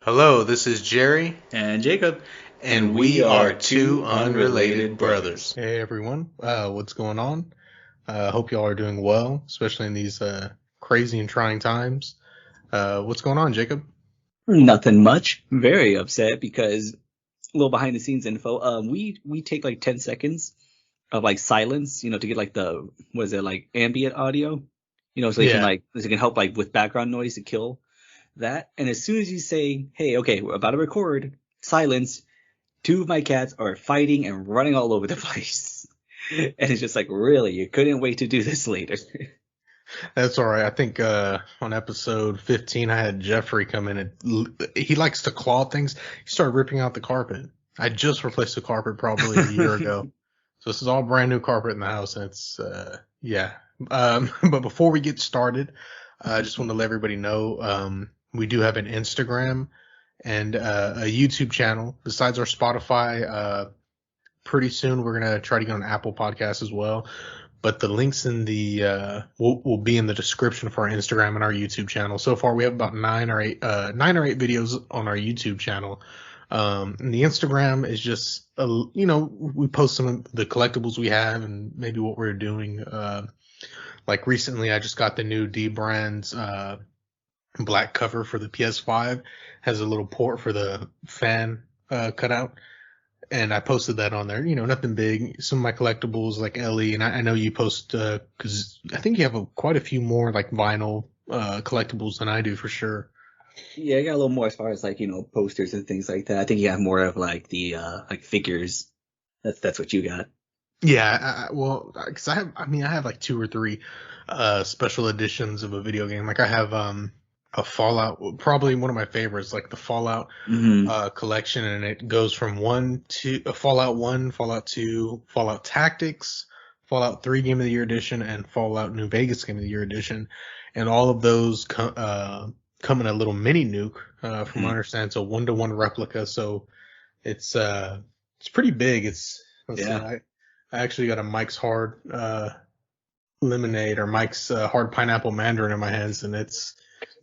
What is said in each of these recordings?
Hello, this is Jerry, And Jacob. and we are two unrelated brothers. Hey everyone, what's going on? Hope y'all are doing well, especially in these crazy and trying times. What's going on, Jacob? Nothing much. Very upset because a little behind the scenes info. We take like 10 seconds of like silence, to get like the like ambient audio, so Yeah. it can help like with background noise to kill that. And as soon as you say, "Hey, okay, we're about to record," silence. Two of my cats are fighting and running all over the place, and it's just like, really, you couldn't wait to do this later. That's all right. I think on episode 15, I had Jeffrey come in and he likes to claw things. He started ripping out the carpet. I just replaced the carpet probably a year ago. So this is all brand new carpet in the house, and it's yeah. But before we get started, I just want to let everybody know we do have an Instagram and a YouTube channel. Besides our Spotify, pretty soon we're gonna try to get on Apple Podcasts as well. But the links in the will be in the description for our Instagram and our YouTube channel. So far, we have about nine or eight videos on our YouTube channel. And the Instagram is just we post some of the collectibles we have and maybe what we're doing. Like recently, I just got the new D Brands black cover for the PS5. Has a little port for the fan cutout. And I posted that on there. Nothing big. Some of my collectibles like Ellie, and I know you post because I think you have quite a few more like vinyl collectibles than I do for sure. Yeah, I got a little more as far as like, posters and things like that. I think you have more of like the like figures. That's what you got. Yeah, well, because I have like two or three special editions of a video game. Like I have a Fallout, probably one of my favorites, like the Fallout collection, and it goes from Fallout 1, Fallout 2, Fallout Tactics, Fallout 3 Game of the Year edition, and Fallout New Vegas Game of the Year edition, and all of those come in a little mini nuke. From what I understand, it's a 1-to-1 replica, so it's pretty big. Let's see, Yeah. I actually got a Mike's Hard Lemonade or Mike's Hard Pineapple Mandarin in my hands, and it's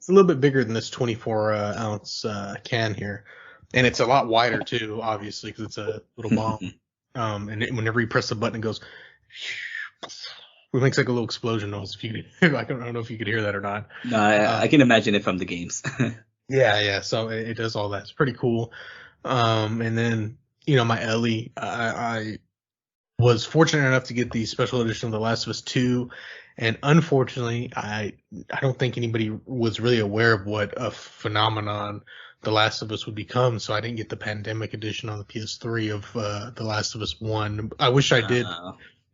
a little bit bigger than this 24 ounce can here, and it's a lot wider too, obviously, because it's a little bomb. Whenever you press the button, it goes. It makes like a little explosion noise. I don't know if you could hear that or not. No, I can imagine it from the games. Yeah. So it does all that. It's pretty cool. And then my Ellie, I was fortunate enough to get the special edition of The Last of Us 2, and unfortunately, I don't think anybody was really aware of what a phenomenon The Last of Us would become, so I didn't get the pandemic edition on the PS3 of The Last of Us 1. I wish I did.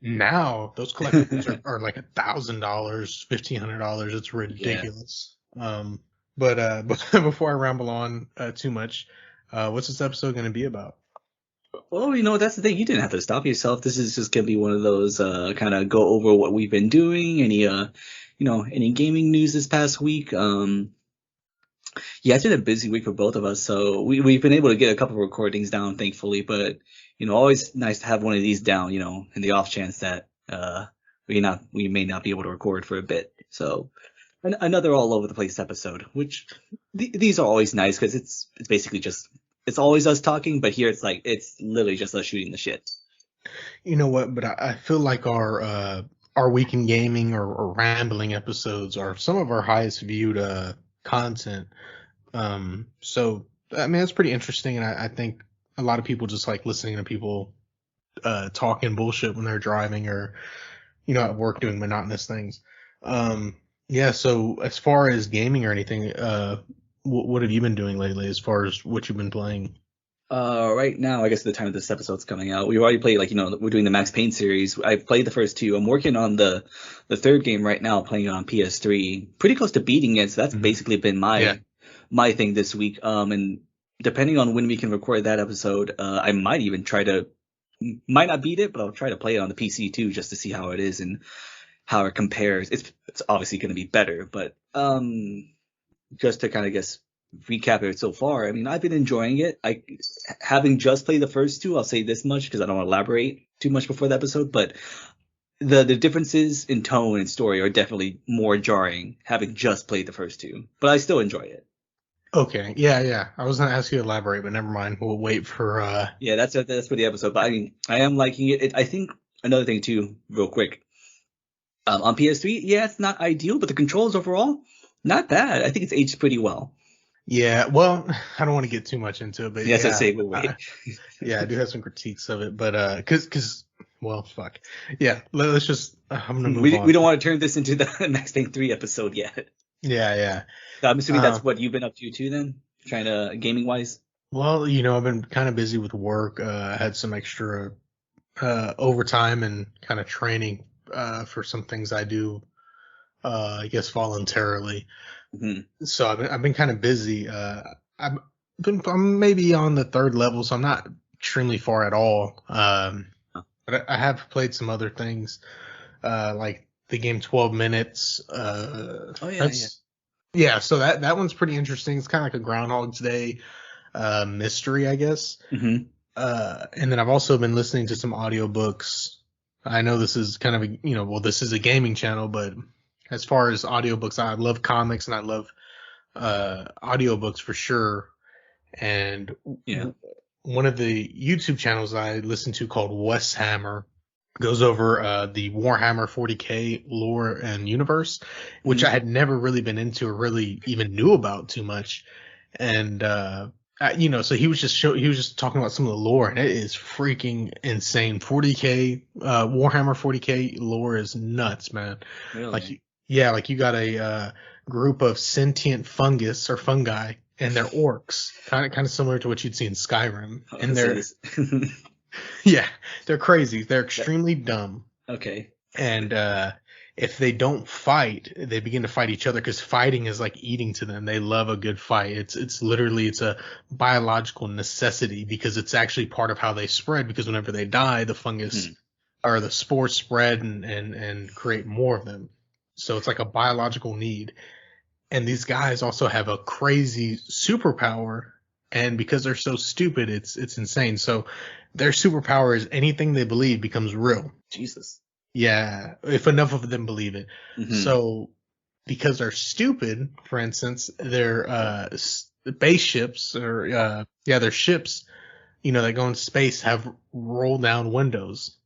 Now those collectibles are like $1,000, $1,500. It's ridiculous. Yeah. But before I ramble on too much, what's this episode going to be about? Well, that's the thing. You didn't have to stop yourself. This is just gonna be one of those kind of go over what we've been doing. Any gaming news this past week. Yeah, it's been a busy week for both of us. So we've been able to get a couple of recordings down, thankfully. But always nice to have one of these down. In the off chance that we may not be able to record for a bit. So another all over the place episode, which these are always nice because it's basically just. It's always us talking, but here it's literally just us shooting the shit. You know what? But I feel like our week in gaming or rambling episodes are some of our highest viewed content. So I mean that's pretty interesting, and I think a lot of people just like listening to people talking bullshit when they're driving or at work doing monotonous things. Yeah. So as far as gaming or anything, what have you been doing lately as far as what you've been playing? Right now, I guess the time this episode's coming out, we've already played we're doing the Max Payne series. I've played the first two. I'm working on the third game right now, playing it on PS3. Pretty close to beating it, so that's basically been my thing this week. And depending on when we can record that episode, I might even might not beat it, but I'll try to play it on the PC too, just to see how it is and how it compares. It's obviously going to be better, but just to kind of recap it so far, I mean, I've been enjoying it. Having just played the first two, I'll say this much because I don't want to elaborate too much before the episode, but the differences in tone and story are definitely more jarring having just played the first two, but I still enjoy it. Okay. Yeah. I was gonna ask you to elaborate, but never mind. We'll wait for. Yeah, that's for the episode. But I mean, I am liking it. I think another thing too, real quick. On PS3, yeah, it's not ideal, but the controls overall, not bad. I think it's aged pretty well. Yeah. Well, I don't want to get too much into it, but Yes, I yeah. say, but wait. Yeah, I do have some critiques of it, but cause well, fuck. Yeah. Let's just. I'm gonna move on. We don't want to turn this into the Max Payne 3 episode yet. Yeah. So I'm assuming that's what you've been up to too, then, trying to gaming wise. Well, I've been kind of busy with work. I had some extra overtime and kind of training for some things I do, I guess voluntarily. Mm-hmm. So I've been kind of busy. I'm maybe on the third level, so I'm not extremely far at all. But I have played some other things, like the game 12 Minutes. Oh yeah, yeah. Yeah, so that one's pretty interesting. It's kind of like a Groundhog's Day mystery, I guess. Mm-hmm. And then I've also been listening to some audiobooks. I know this is kind of a, this is a gaming channel, but as far as audiobooks, I love comics and I love audiobooks for sure. And Yeah. one of the YouTube channels I listen to called Wes Hammer goes over the Warhammer 40K lore and universe, which I had never really been into or really even knew about too much. And so he was just talking about some of the lore, and it is freaking insane. 40K Warhammer 40K lore is nuts, man. Really? Like you got a group of sentient fungus or fungi, and they're orcs, kind of similar to what you'd see in Skyrim. And they're crazy. They're extremely dumb. Okay. And if they don't fight, they begin to fight each other because fighting is like eating to them. They love a good fight. It's literally a biological necessity because it's actually part of how they spread. Because whenever they die, the fungus or the spores spread and create more of them. So it's like a biological need. And these guys also have a crazy superpower, and because they're so stupid, it's insane. So their superpower is anything they believe becomes real. Jesus. Yeah, if enough of them believe it. Mm-hmm. So because they're stupid, for instance, their spaceships or their ships, that go into space have roll down windows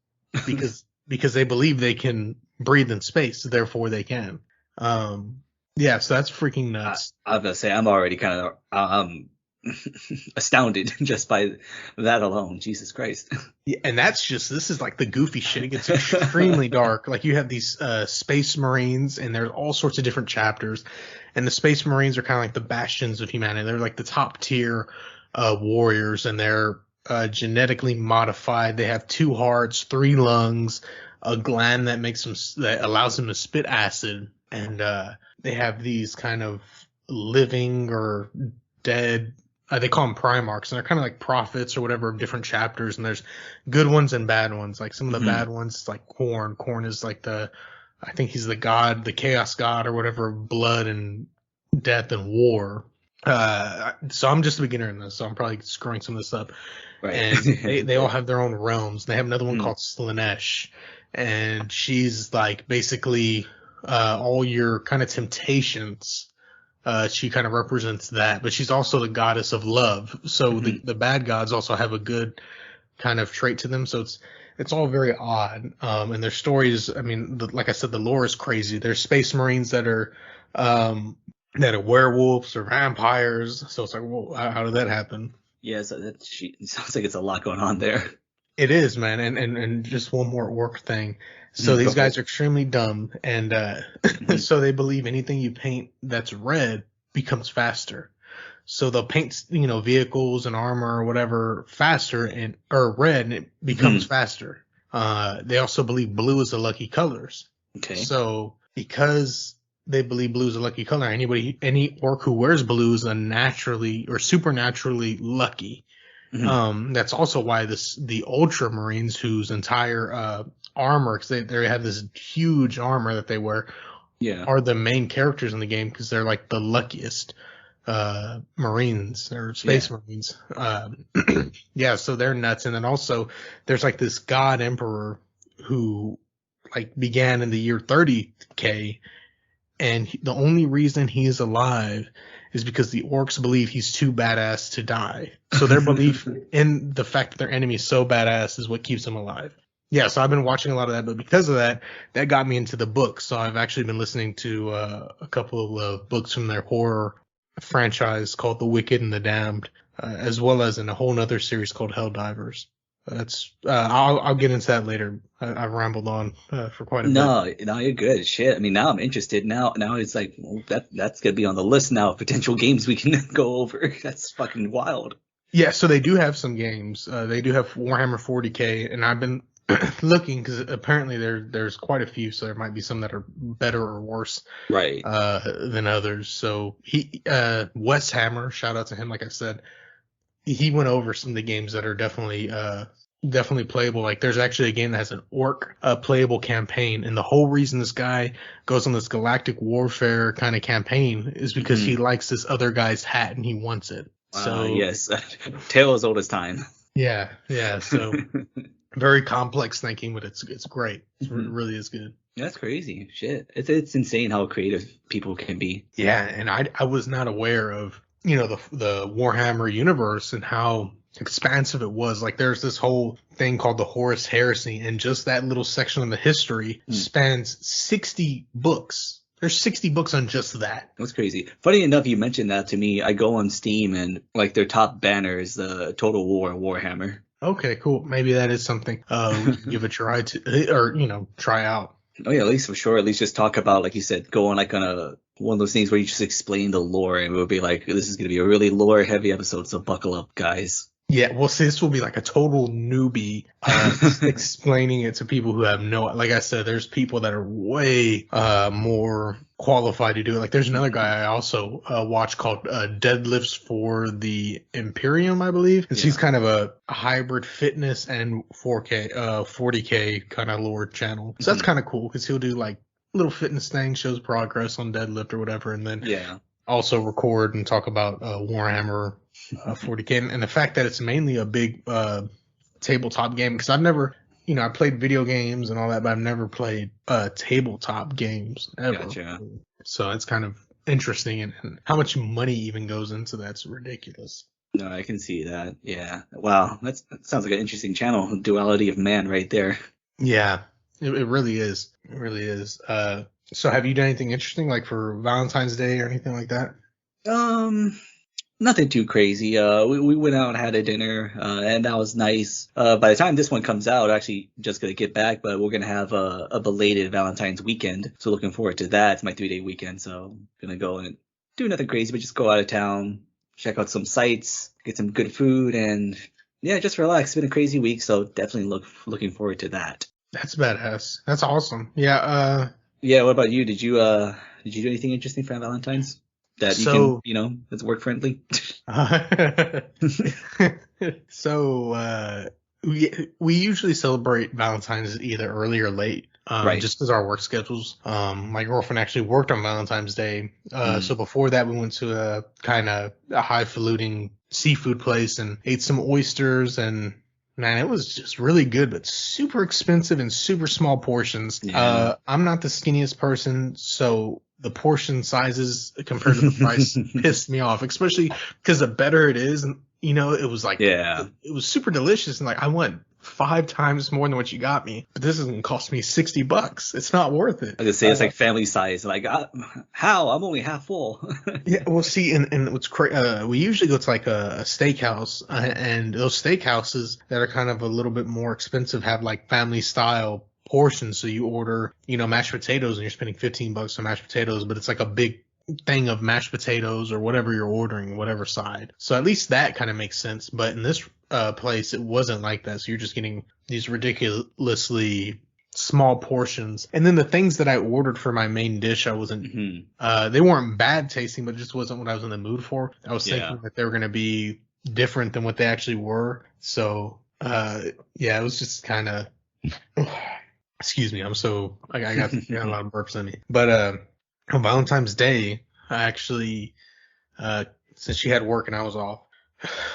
because they believe they can breathe in space, therefore they can. Yeah, so that's freaking nuts. I was gonna say I'm already kind of astounded just by that alone. Jesus Christ. Yeah, and this is like the goofy shit. It gets extremely dark. Like you have these space marines, and there's all sorts of different chapters. And the space marines are kind of like the bastions of humanity. They're like the top tier warriors, and they're genetically modified. They have 2 hearts, 3 lungs, a gland that allows them to spit acid, and they have these kind of living or dead. They call them Primarchs, and they're kind of like prophets or whatever of different chapters. And there's good ones and bad ones. Like some of the bad ones, like Korn. Korn is like I think he's the god, the chaos god or whatever, of blood and death and war. So I'm just a beginner in this, so I'm probably screwing some of this up. Right. And they all have their own realms. They have another one called Slanesh, and she's like basically all your kind of temptations. She kind of represents that, but she's also the goddess of love. So the bad gods also have a good kind of trait to them. So it's all very odd. And their stories, I mean, like I said, the lore is crazy. There's space marines that are werewolves or vampires. So it's like, well, how did that happen? Yeah, so it sounds like it's a lot going on there. It is, man. And just one more orc thing. So these guys are extremely dumb, and so they believe anything you paint that's red becomes faster. So they'll paint, vehicles and armor or whatever faster or red, and it becomes faster. They also believe blue is the lucky colors. Okay. So because they believe blue is a lucky color, any orc who wears blue is naturally or supernaturally lucky. That's also why the Ultramarines, whose entire armor, because they have this huge armor that they wear, are the main characters in the game because they're like the luckiest Marines or Space Marines. So they're nuts. And then also there's like this God Emperor who like began in the year 30K, and the only reason he is alive is because the orcs believe he's too badass to die. So their belief in the fact that their enemy is so badass is what keeps them alive. Yeah, so I've been watching a lot of that, but because of that, that got me into the books. So I've actually been listening to a couple of books from their horror franchise called The Wicked and the Damned, as well as in a whole other series called Helldivers. That's I'll get into that later. I've rambled on for quite a bit. No, you're good. Shit. I mean, now I'm interested. Now it's like, well, that's gonna be on the list now of potential games we can go over. That's fucking wild. Yeah, so they do have some games. They do have Warhammer 40K, and I've been looking because apparently there's quite a few, so there might be some that are better or worse Right. than others. So Wes Hammer, shout out to him, like I said, he went over some of the games that are definitely playable. Like there's actually a game that has an orc playable campaign, and the whole reason this guy goes on this galactic warfare kind of campaign is because he likes this other guy's hat and he wants it. So yes, tale as old as time. Yeah. So very complex thinking, but it's great. It really is good. That's crazy. Shit. It's insane how creative people can be. Yeah, and I was not aware of, the Warhammer universe and how expansive it was. Like there's this whole thing called the Horus Heresy, and just that little section of the history spans 60 books. There's 60 books on just that. That's crazy. Funny enough, you mentioned that to me. I go on Steam and like their top banner is the Total War Warhammer. Okay, cool. Maybe that is something we can give a try to, or try out. Oh yeah, at least for sure. At least just talk about, like you said, go on like on one of those things where you just explain the lore, and it would be like, this is going to be a really lore heavy episode, so buckle up, guys. Yeah, well, see, this will be like a total newbie explaining it to people who have like I said, there's people that are way more qualified to do it. Like there's another guy I also watch called Deadlifts for the Imperium, I believe. And she's kind of a hybrid fitness and 40K kind of lore channel. So that's kind of cool because he'll do like little fitness things, shows progress on deadlift or whatever, and then also record and talk about Warhammer 40K, and the fact that it's mainly a big tabletop game, because I've never, I played video games and all that, but I've never played tabletop games ever. Gotcha. So it's kind of interesting, and how much money even goes into that's ridiculous. No, I can see that. Yeah. Wow. That sounds like an interesting channel. Duality of man right there. Yeah, it really is. It really is. So have you done anything interesting, like for Valentine's Day or anything like that? Nothing too crazy. We went out and had a dinner, and that was nice. By the time this one comes out, actually just gonna get back, but we're gonna have a belated Valentine's weekend. So looking forward to that. It's my 3-day weekend, so gonna go and do nothing crazy, but just go out of town, check out some sites, get some good food, and yeah, just relax. It's been a crazy week, so definitely looking forward to that. That's badass. That's awesome. Yeah. Yeah. What about you? Did you do anything interesting for Valentine's that you can, that's work friendly? So we usually celebrate Valentine's either early or late. Right. Just because our work schedules. My girlfriend actually worked on Valentine's Day. So before that, we went to a kind of a highfalutin seafood place and ate some oysters, and man, it was just really good, but super expensive and super small portions. Yeah. I'm not the skinniest person, so the portion sizes compared to the price pissed me off, especially because the better it is, and it was like, it was super delicious, and like I want 5 times more than what you got me, but this is gonna cost me $60. It's not worth it. I was gonna say it's like family size. Like, how? I'm only half full. Yeah, well, see, and what's crazy, we usually go to like a steakhouse, and those steakhouses that are kind of a little bit more expensive have like family style portions. So you order, mashed potatoes, and you're spending $15 on mashed potatoes, but it's like a big thing of mashed potatoes or whatever you're ordering, whatever side. So at least that kind of makes sense. But in this place, it wasn't like that. So you're just getting these ridiculously small portions. And then the things that I ordered for my main dish, I wasn't, they weren't bad tasting, but it just wasn't what I was in the mood for. I was thinking that they were going to be different than what they actually were. So, it was just kind of, excuse me. I got a lot of burps in me, but, on Valentine's Day, I actually, since she had work and I was off,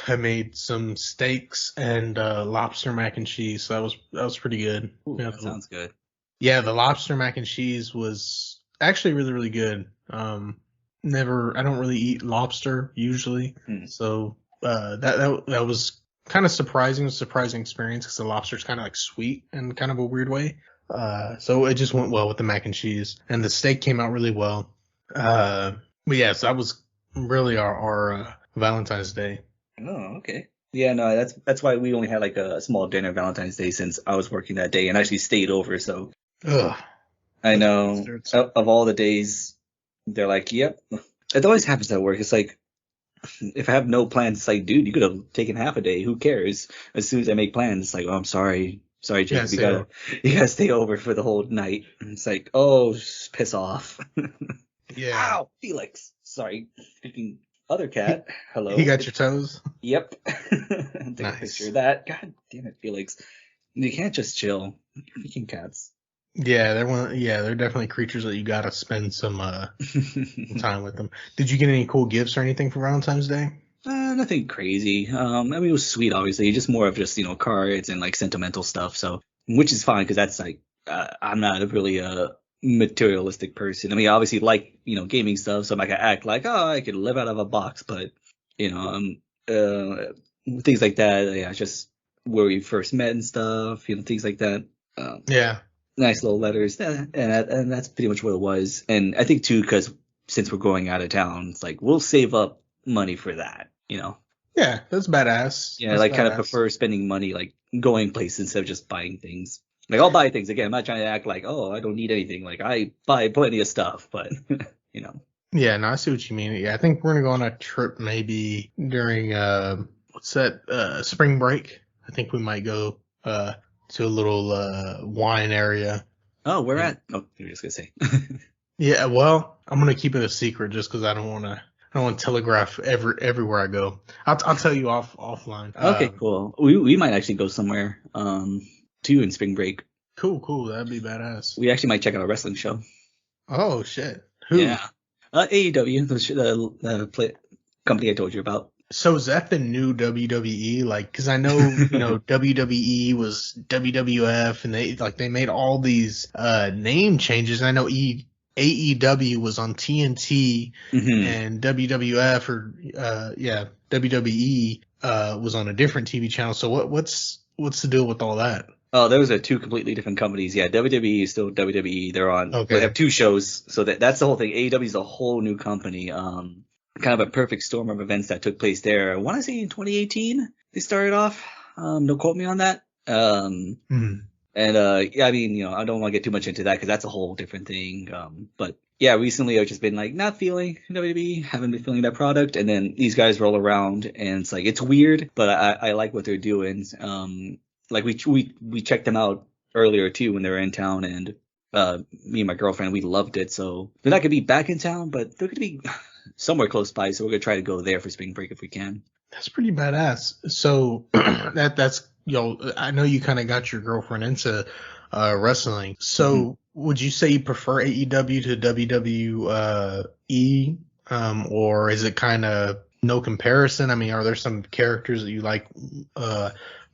I made some steaks and lobster mac and cheese. So that was pretty good. Ooh, that sounds good. Yeah, the lobster mac and cheese was actually really, really good. I don't really eat lobster usually. Hmm. So that was kind of surprising. It was a surprising experience because the lobster's kind of like sweet in kind of a weird way. So it just went well with the mac and cheese, and the steak came out really well. But yes, that was really our Valentine's Day. Oh, okay. Yeah, no, that's why we only had like a small dinner Valentine's Day since I was working that day and actually stayed over. So Ugh. I Bunch of know bastards. of all the days, they're like, yep. It always happens at work. It's like if I have no plans, it's like, dude, you could have taken half a day. Who cares? As soon as I make plans, it's like, oh, I'm sorry. Sorry, Yeah, Jacob, you gotta stay over for the whole night. And it's like, oh, piss off. yeah. Ow, Felix. Sorry. Speaking other cat. Hello. He got your toes. Yep. Take a Nice. picture of that. God damn it, Felix. You can't just chill. Freaking cats. Yeah, they're definitely creatures that you gotta spend some time with them. Did you get any cool gifts or anything for Valentine's Day? Nothing crazy. I mean, it was sweet, obviously. Just more of just, cards and like sentimental stuff. So, which is fine because that's like, I'm not really a materialistic person. I mean, obviously, like, gaming stuff. So I'm not gonna act like, oh, I could live out of a box. But, things like that. Yeah, just where we first met and stuff, things like that. Yeah. Nice little letters. And that's pretty much what it was. And I think, too, because since we're going out of town, it's like, we'll save up money for that. Yeah, that's badass. Yeah, That's like kind of badass. prefer spending money like going places instead of just buying things. Like I'll buy things again. I'm not trying to act like, oh, I don't need anything. Like I buy plenty of stuff, but Yeah, no, I see what you mean. Yeah, I think we're gonna go on a trip maybe during spring break. I think we might go to a little wine area. Oh, where Yeah. at? Oh, you were just gonna say. Yeah, well, I'm gonna keep it a secret just because I don't want to telegraph everywhere I go. I'll tell you offline. Okay, cool. We might actually go somewhere too in spring break. Cool. That'd be badass. We actually might check out a wrestling show. Oh shit. Who? Yeah. AEW, the company I told you about. So is that the new WWE? Like, because I know WWE was WWF, and they made all these name changes. And I know AEW was on TNT, and WWF WWE was on a different TV channel. So what's the deal with all that? Oh, those are two completely different companies. Yeah, WWE is still WWE. They're on. Okay. They have two shows, so that's the whole thing. AEW is a whole new company. Kind of a perfect storm of events that took place there. I want to say in 2018 they started off. Don't quote me on that. And yeah, I mean, I don't want to get too much into that because that's a whole different thing. But yeah, recently I've just been like not feeling WWE, haven't been feeling that product, and then these guys roll around and it's like it's weird, but I like what they're doing. Like we checked them out earlier too when they were in town, and me and my girlfriend, we loved it. So they're not gonna be back in town, but they're gonna be somewhere close by. So we're gonna try to go there for spring break if we can. That's pretty badass. So that's I know you kind of got your girlfriend into wrestling. So would you say you prefer AEW to WWE, or is it kind of no comparison? I mean, are there some characters that you like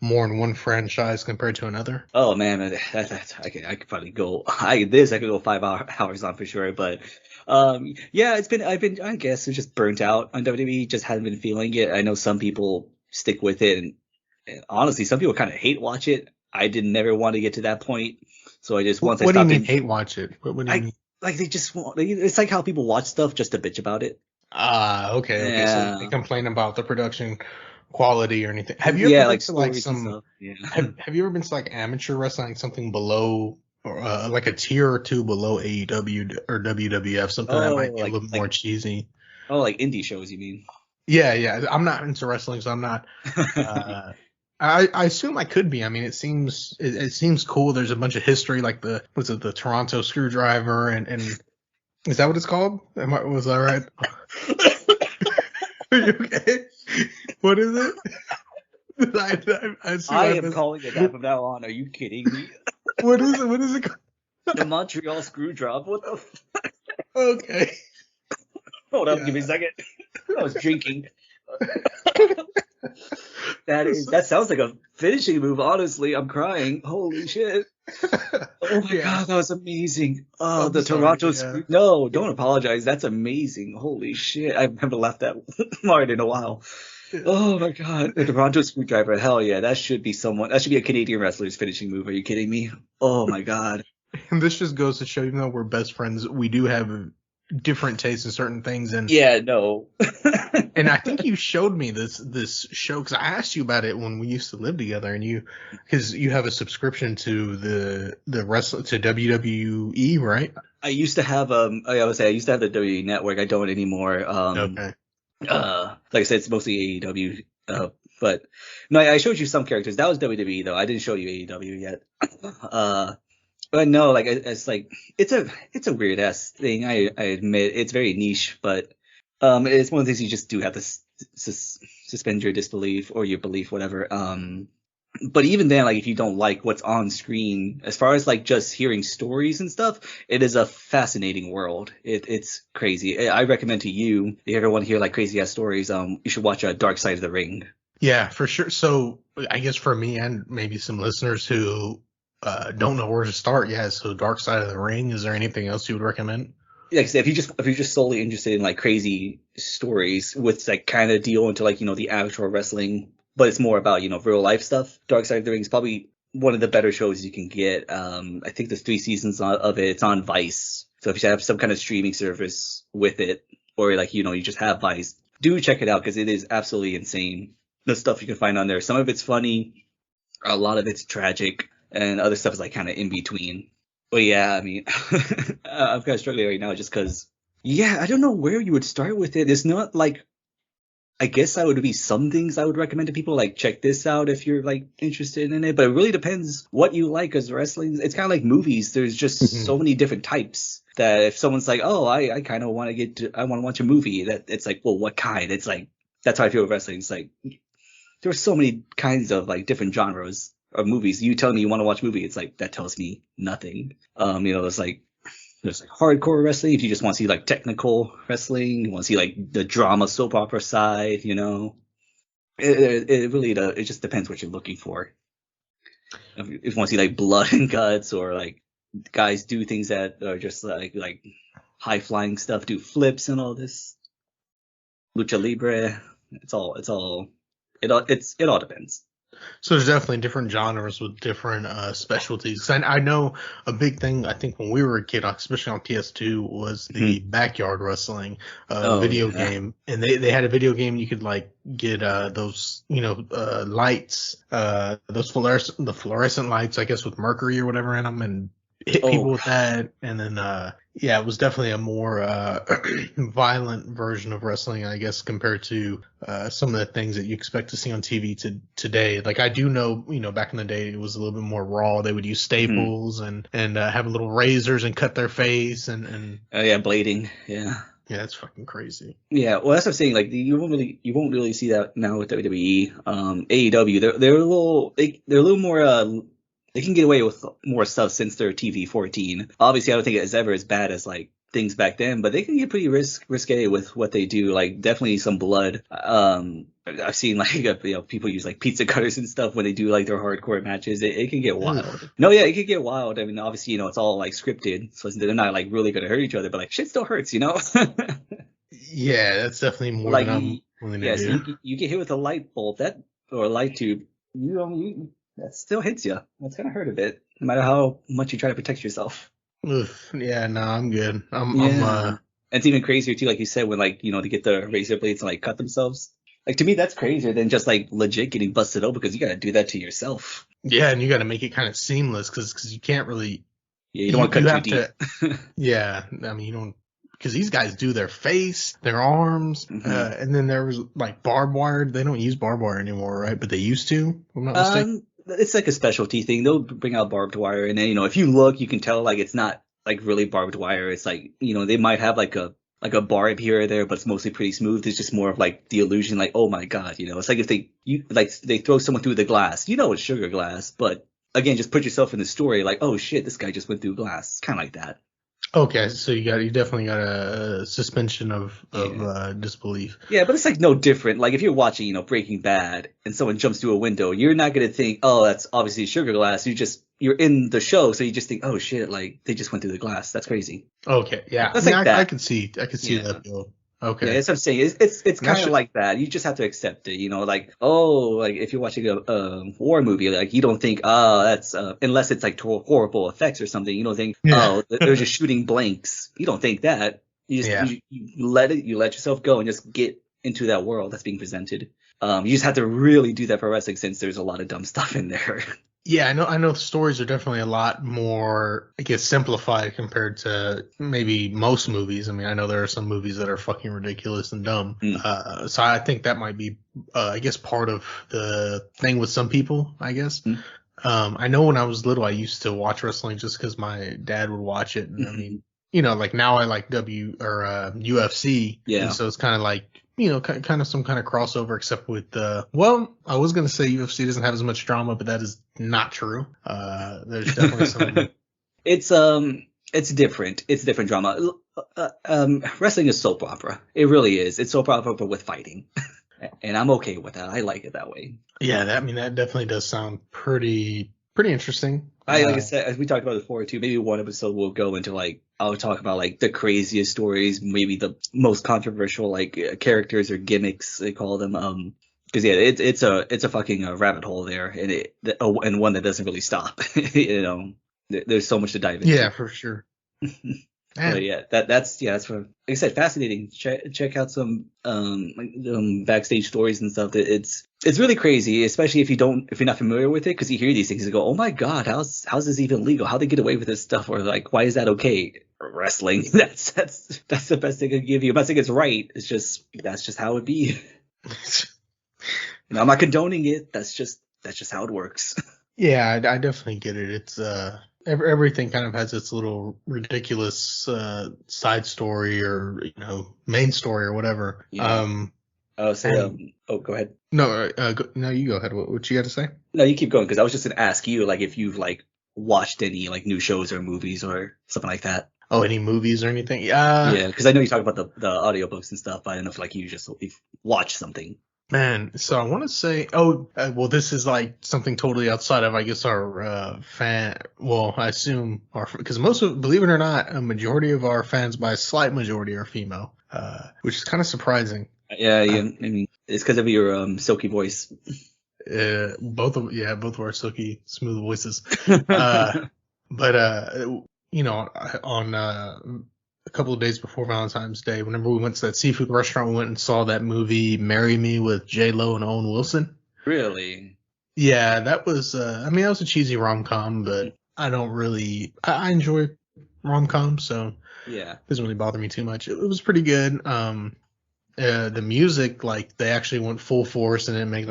more in one franchise compared to another? Oh man, I could probably go. I could go 5 hours on for sure. But yeah, I guess it's just burnt out on WWE. Just haven't been feeling it. I know some people stick with it, and honestly, some people kind of hate watch it. I didn't never want to get to that point, so I just once I stopped. What do you mean hate watch it? What do you mean? Like they just want. It's like how people watch stuff just to bitch about it. Okay. Yeah. So they complain about the production quality or anything. Have you ever been to like some? Stuff. Yeah. Have you ever been to like amateur wrestling, something below, or like a tier or two below AEW or WWF, something that might be a little more cheesy? Oh, like indie shows, you mean? Yeah. I'm not into wrestling, so I'm not. I assume I could be. I mean, it seems cool. There's a bunch of history, like the Toronto Screwdriver, and is that what it's called? Was that right? Are you okay? What is it? I am calling it that from now on. Are you kidding me? What is it? What is it called? The Montreal Screwdrop. What the fuck? Okay. Hold up, give me a second. I was drinking. That sounds like a finishing move, honestly. I'm crying. Holy shit. Oh my Yeah. god, that was amazing. Oh, I'm the sorry, Toronto yeah. No, don't apologize. That's amazing. Holy shit. I haven't laughed that hard in a while. Oh my god. The Toronto screwdriver. Hell yeah. That should be a Canadian wrestler's finishing move. Are you kidding me? Oh my god. And this just goes to show, even though we're best friends, we do have different tastes in certain things. And Yeah, no. and I think you showed me this show because I asked you about it when we used to live together, and because you have a subscription to the wrestle to WWE, right? I used to have I used to have the WWE Network. I don't anymore. Okay. Like I said, it's mostly AEW. But no, I showed you some characters. That was WWE though. I didn't show you AEW yet. But no, like it's like it's a weird ass thing. I admit it's very niche, but it's one of the things you just do have to suspend your disbelief or your belief, whatever. But even then, like if you don't like what's on screen, as far as like just hearing stories and stuff, it is a fascinating world. It's crazy. I recommend to you, if you ever want to hear like crazy ass stories, you should watch Dark Side of the Ring. Yeah, for sure. So I guess for me and maybe some listeners who don't know where to start, yeah. So Dark Side of the Ring. Is there anything else you would recommend? Yeah, 'cause if you're just solely interested in like crazy stories with like kind of deal into like the actual wrestling, but it's more about real life stuff. Dark Side of the Ring is probably one of the better shows you can get. I think there's 3 seasons of it. It's on Vice, so if you have some kind of streaming service with it, or like you just have Vice, do check it out because it is absolutely insane. The stuff you can find on there. Some of it's funny, a lot of it's tragic, and other stuff is like kind of in between. But yeah, I mean, I'm kind of struggling right now just because, yeah, I don't know where you would start with it. It's not like, I guess I would be some things I would recommend to people, like check this out if you're like interested in it. But it really depends what you like as wrestling. It's kind of like movies. There's just so many different types that if someone's like, oh, I kind of want to I want to watch a movie, that it's like, well, what kind? It's like, that's how I feel with wrestling. It's like, there's so many kinds of like different genres of movies. You tell me you want to watch a movie, it's like that tells me nothing. There's like hardcore wrestling if you just want to see like technical wrestling, you want to see like the drama soap opera side, it really it just depends what you're looking for. If you want to see like blood and guts, or like guys do things that are just like high flying stuff, do flips and all this lucha libre, it all depends. So there's definitely different genres with different specialties. And I know a big thing, I think when we were a kid, especially on PS2, was the backyard wrestling video game. And they had a video game you could like get those lights, those fluorescent lights, I guess with mercury or whatever in them, and hit people with that. And then it was definitely a more violent version of wrestling, I guess, compared to some of the things that you expect to see on TV today. Like I do know, back in the day, it was a little bit more raw. They would use staples and have little razors and cut their face and blading. Yeah. Yeah, that's fucking crazy. Yeah, well, that's what I'm saying. Like, you won't really see that now with WWE. AEW, they're a little more. They can get away with more stuff since they're TV 14. Obviously, I don't think it's ever as bad as like things back then, but they can get pretty risque with what they do. Like, definitely some blood. I've seen like people use like pizza cutters and stuff when they do like their hardcore matches. It can get wild. No, yeah, it can get wild. I mean, obviously, it's all like scripted, so they're not like really gonna hurt each other, but like shit still hurts, Yeah, that's definitely more like, than I'm willing to do. So you get hit with a light bulb or a light tube, that still hits you. That's gonna hurt a bit, no matter how much you try to protect yourself. Yeah, no, I'm good. And it's even crazier too, like you said, when like they get the razor blades and like cut themselves. Like, to me, that's crazier than just like legit getting busted open, because you gotta do that to yourself. Yeah, and you gotta make it kind of seamless because you can't really. Yeah, you don't want to cut too deep. Yeah, I mean you don't, because these guys do their face, their arms, and then there was like barbed wire. They don't use barbed wire anymore, right? But they used to. If I'm not mistaken. It's like a specialty thing. They'll bring out barbed wire, and then if you look, you can tell like it's not like really barbed wire. It's like they might have like a barb here or there, but it's mostly pretty smooth. It's just more of like the illusion, like, oh my god, it's like if they throw someone through the glass, it's sugar glass, but again, just put yourself in the story, like, oh shit, this guy just went through glass. It's kind of like that. Okay, so you definitely got a suspension of disbelief. Yeah, but it's like no different. Like if you're watching, Breaking Bad, and someone jumps through a window, you're not gonna think, oh, that's obviously sugar glass. You just you're in the show, so you just think, oh shit, like they just went through the glass. That's crazy. Okay, yeah. It's I mean, like that. I can see Yeah. that appeal. Yeah, Okay. that's what I'm saying. It's kind of like that. You just have to accept it. Like, oh, like if you're watching a war movie, like you don't think, oh, that's unless it's like horrible effects or something. You don't think, oh, they're just shooting blanks. You don't think that. You just you let yourself go and just get into that world that's being presented. You just have to really do that for wrestling since there's a lot of dumb stuff in there. Yeah, I know stories are definitely a lot more, I guess, simplified compared to maybe most movies. I mean, I know there are some movies that are fucking ridiculous and dumb. So I think that might be, I guess, part of the thing with some people, I guess. I know when I was little, I used to watch wrestling just because my dad would watch it. And I mean, like now I like UFC. Yeah. And so it's kind of like, kind of some kind of crossover, except with well, I was gonna say UFC doesn't have as much drama, but that is not true. There's definitely some. It's different. It's different drama. Wrestling is soap opera. It really is. It's soap opera but with fighting, and I'm okay with that. I like it that way. Yeah, that definitely does sound pretty interesting. Like I said, as we talked about before too, maybe one episode we'll go into I'll talk about like the craziest stories, maybe the most controversial characters or gimmicks they call them. Because it's a fucking rabbit hole there, and and one that doesn't really stop. There's so much to dive into. Yeah, for sure. But yeah, that's for, like I said, fascinating. Check out some backstage stories and stuff. It's really crazy, especially if you're not familiar with it, because you hear these things and go, oh my god, how's this even legal? How they get away with this stuff? Or like, why is that okay? Wrestling, that's the best thing I can give you. I'm not saying it's right. It's just that's just how it be. I'm not condoning it. That's just how it works. Yeah, I definitely get it. It's everything kind of has its little ridiculous side story or main story or whatever. Yeah. Go ahead. No, no, you go ahead. What you got to say? No, you keep going, because I was just gonna ask you like if you've watched any new shows or movies or something like that. Oh, any movies or anything? Yeah, because I know you talk about the audiobooks and stuff, but I don't know if you've watched something. Man, so I want to say, well, this is like something totally outside of, I guess, our fan. Well, I assume because believe it or not, a majority of our fans, by a slight majority, are female, which is kind of surprising. Yeah, I mean, it's because of your silky voice. Both of our silky smooth voices. But on a couple of days before Valentine's Day, whenever we went to that seafood restaurant, we went and saw that movie Marry Me with J-Lo and Owen Wilson. Really? Yeah, that was that was a cheesy rom-com, but I enjoy rom-coms, so yeah, it doesn't really bother me too much. It was pretty good. The music, they actually went full force and it made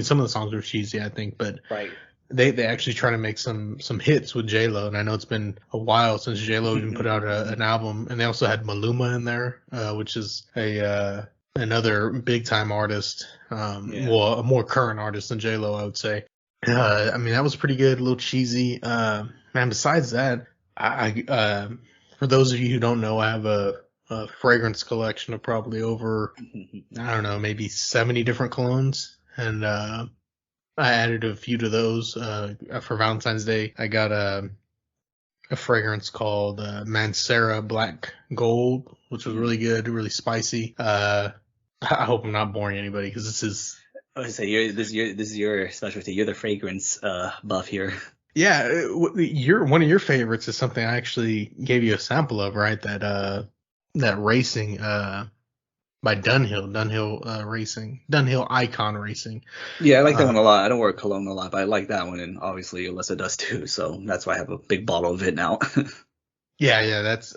some of the songs were cheesy, I think, but right. They actually try to make some hits with J-Lo, and I know it's been a while since J-Lo even put out an album. And they also had Maluma in there, which is another big time artist, well, a more current artist than J-Lo, I would say. That was pretty good, a little cheesy. Man, besides that, I for those of you who don't know, I have a fragrance collection of probably over, I don't know, maybe 70 different colognes, and I added a few to those for Valentine's Day. I got a fragrance called Mancera Black Gold, which was really good, really spicy. I hope I'm not boring anybody, because this is. I would say this is your specialty. You're the fragrance buff here. Yeah, one of your favorites is something I actually gave you a sample of, right? That racing. By Dunhill Icon Racing. Yeah, I like that one a lot. I don't wear cologne a lot, but I like that one, and obviously Alyssa does too, so that's why I have a big bottle of it now. Yeah, that's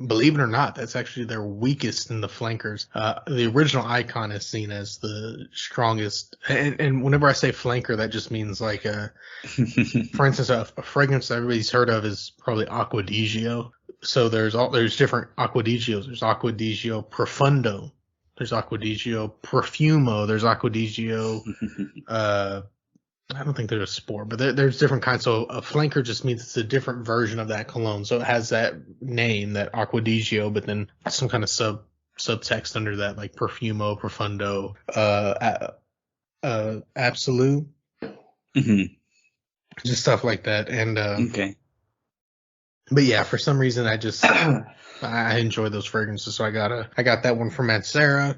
believe it or not, that's actually their weakest in the flankers. The original Icon is seen as the strongest, and whenever I say flanker, that just means for instance, a fragrance that everybody's heard of is probably Acqua di Gio. So there's different Acqua di Gios. There's Acqua di Gio Profundo. There's Acqua di Gio Profumo. There's Acqua di Gio. I don't think there's a sport, but there's different kinds. So a flanker just means it's a different version of that cologne. So it has that name, that Acqua di Gio, but then some kind of subtext under that, like Profumo, Profundo, Absolute. Mm-hmm. just stuff like that. And Okay. but yeah, for some reason I enjoy those fragrances, so I got that one from Mancera.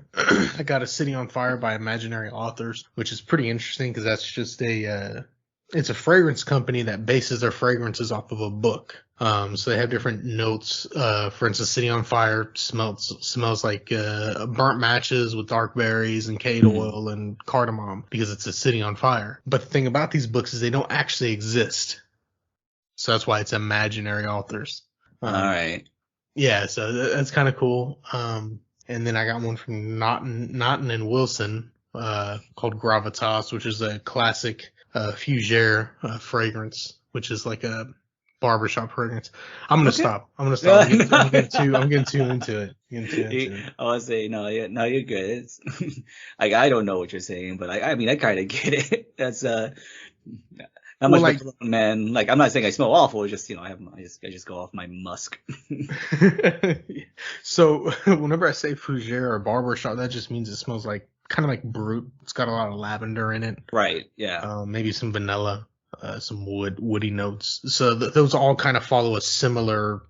I got a City on Fire by Imaginary Authors, which is pretty interesting because that's just it's a fragrance company that bases their fragrances off of a book. So they have different notes. For instance, City on Fire smells like burnt matches with dark berries and cade oil and cardamom because it's a city on fire. But the thing about these books is they don't actually exist, so that's why it's Imaginary Authors. All right. Yeah, so that's kind of cool. And then I got one from Naughton and Wilson called Gravitas, which is a classic fougere fragrance, which is like a barbershop fragrance. I'm gonna stop. I'm getting too into it. I was saying, no, you're good. It's like I don't know what you're saying, but I mean, I kind of get it. That's not much of a cologne, man. Like, I'm not saying I smell awful. It's just, I just go off my musk. So whenever I say fougere or barbershop, that just means it smells like kind of like brute. It's got a lot of lavender in it. Right. Yeah. Maybe some vanilla, some woody notes. So those all kind of follow a similar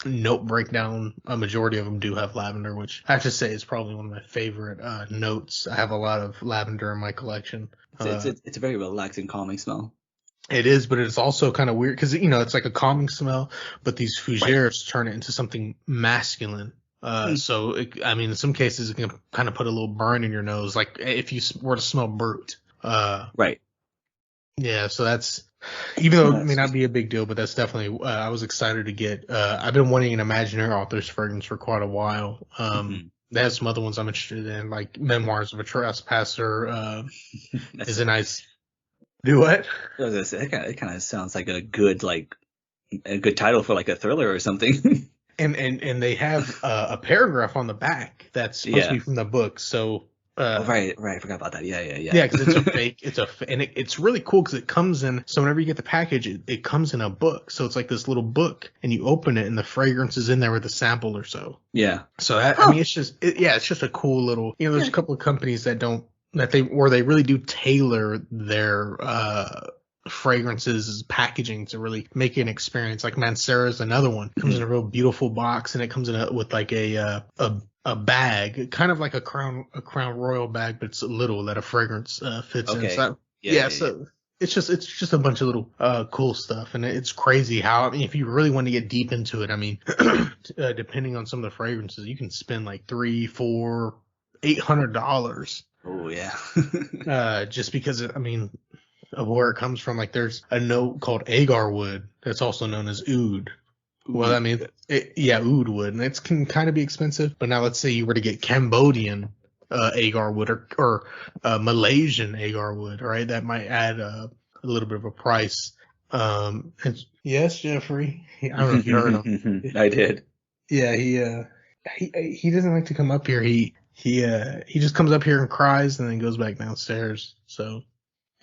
note breakdown. A majority of them do have lavender, which I have to say is probably one of my favorite notes. I have a lot of lavender in my collection. It's a very relaxing, calming smell. It is, but it's also kind of weird because, it's like a calming smell, but these fougeres turn it into something masculine. So, in some cases, it can kind of put a little burn in your nose, like if you were to smell brute. Right. Yeah, so that's, even though it may not be a big deal, but that's definitely, I was excited to get. I've been wanting an Imaginary Authors fragrance for quite a while. They have some other ones I'm interested in, like Memoirs of a Trespasser is a nice. Do what? I was gonna say, it kind of sounds like a good title for like a thriller or something. and they have a paragraph on the back that's supposed to be from the book. So right, I forgot about that. Yeah. Yeah, because it's a fake. It's really cool because it comes in. So whenever you get the package, it comes in a book. So it's like this little book, and you open it, and the fragrance is in there with a sample or so. Yeah. So it's just a cool little. There's a couple of companies that they really do tailor their fragrances packaging to really make it an experience. Like Mancera is another one. It comes in a real beautiful box, and it comes with like a bag, kind of like a Crown Royal bag, but it's little that a fragrance fits in. So, so it's just a bunch of little cool stuff, and it's crazy how, if you really want to get deep into it, depending on some of the fragrances, you can spend like $300, $400, $800. Oh yeah. Just because of where it comes from. Like there's a note called agar wood that's also known as oud. Well, oud wood, and it can kind of be expensive. But now let's say you were to get Cambodian agar wood or Malaysian agar wood, right? That might add a little bit of a price. Yes, Jeffrey. I don't know if you heard him. I did. Yeah, he doesn't like to come up here. He just comes up here and cries and then goes back downstairs. So,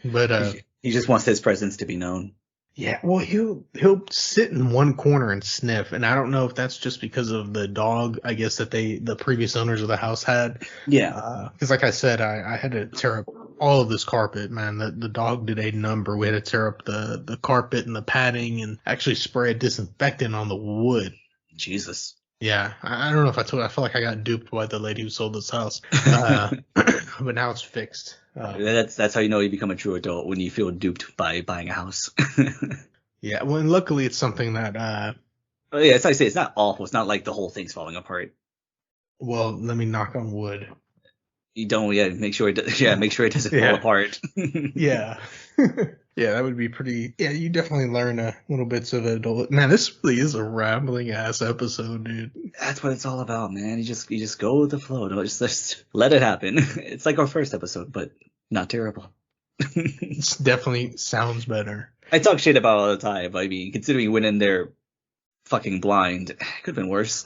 but he just wants his presence to be known. Yeah, well, he'll sit in one corner and sniff, and I don't know if that's just because of the dog, I guess, that the previous owners of the house had. Yeah. Because like I said, I had to tear up all of this carpet, man. The dog did a number. We had to tear up the carpet and the padding and actually spray a disinfectant on the wood. Jesus. Yeah, I don't know if I feel like I got duped by the lady who sold this house. But now it's fixed. That's how you know you become a true adult, when you feel duped by buying a house. Yeah, well, and luckily it's something that it's like I say, it's not awful. It's not like the whole thing's falling apart. Well, let me knock on wood. You don't, make sure it doesn't fall apart. Yeah. Yeah, that would be pretty. Yeah, you definitely learn little bits of adult. Man, this really is a rambling ass episode, dude. That's what it's all about, man. You just go with the flow. Don't just let it happen. It's like our first episode, but not terrible. It definitely sounds better. I talk shit about it all the time. I mean, considering we went in there fucking blind, it could have been worse.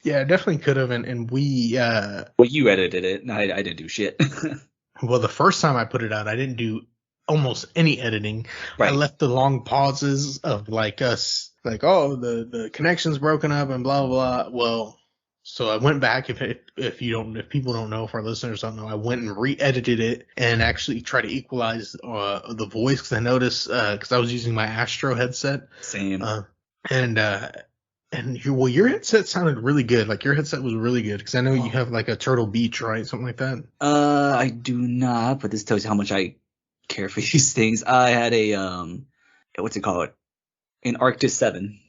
Yeah, it definitely could have. And we. Well, you edited it. And I didn't do shit. Well, the first time I put it out, I didn't do almost any editing. Right. I left the long pauses of like us, like, oh, the connection's broken up and blah, blah, blah. Well, So I went back. If people don't know, if our listeners don't know, I went and re-edited it and actually tried to equalize the voice, because I noticed, because I was using my Astro headset. Same. And your headset sounded really good. Like, your headset was really good, because I know you have like a Turtle Beach, right? Something like that. I do not, but this tells you how much I care for these things. I had a what's it called? An Arctis 7.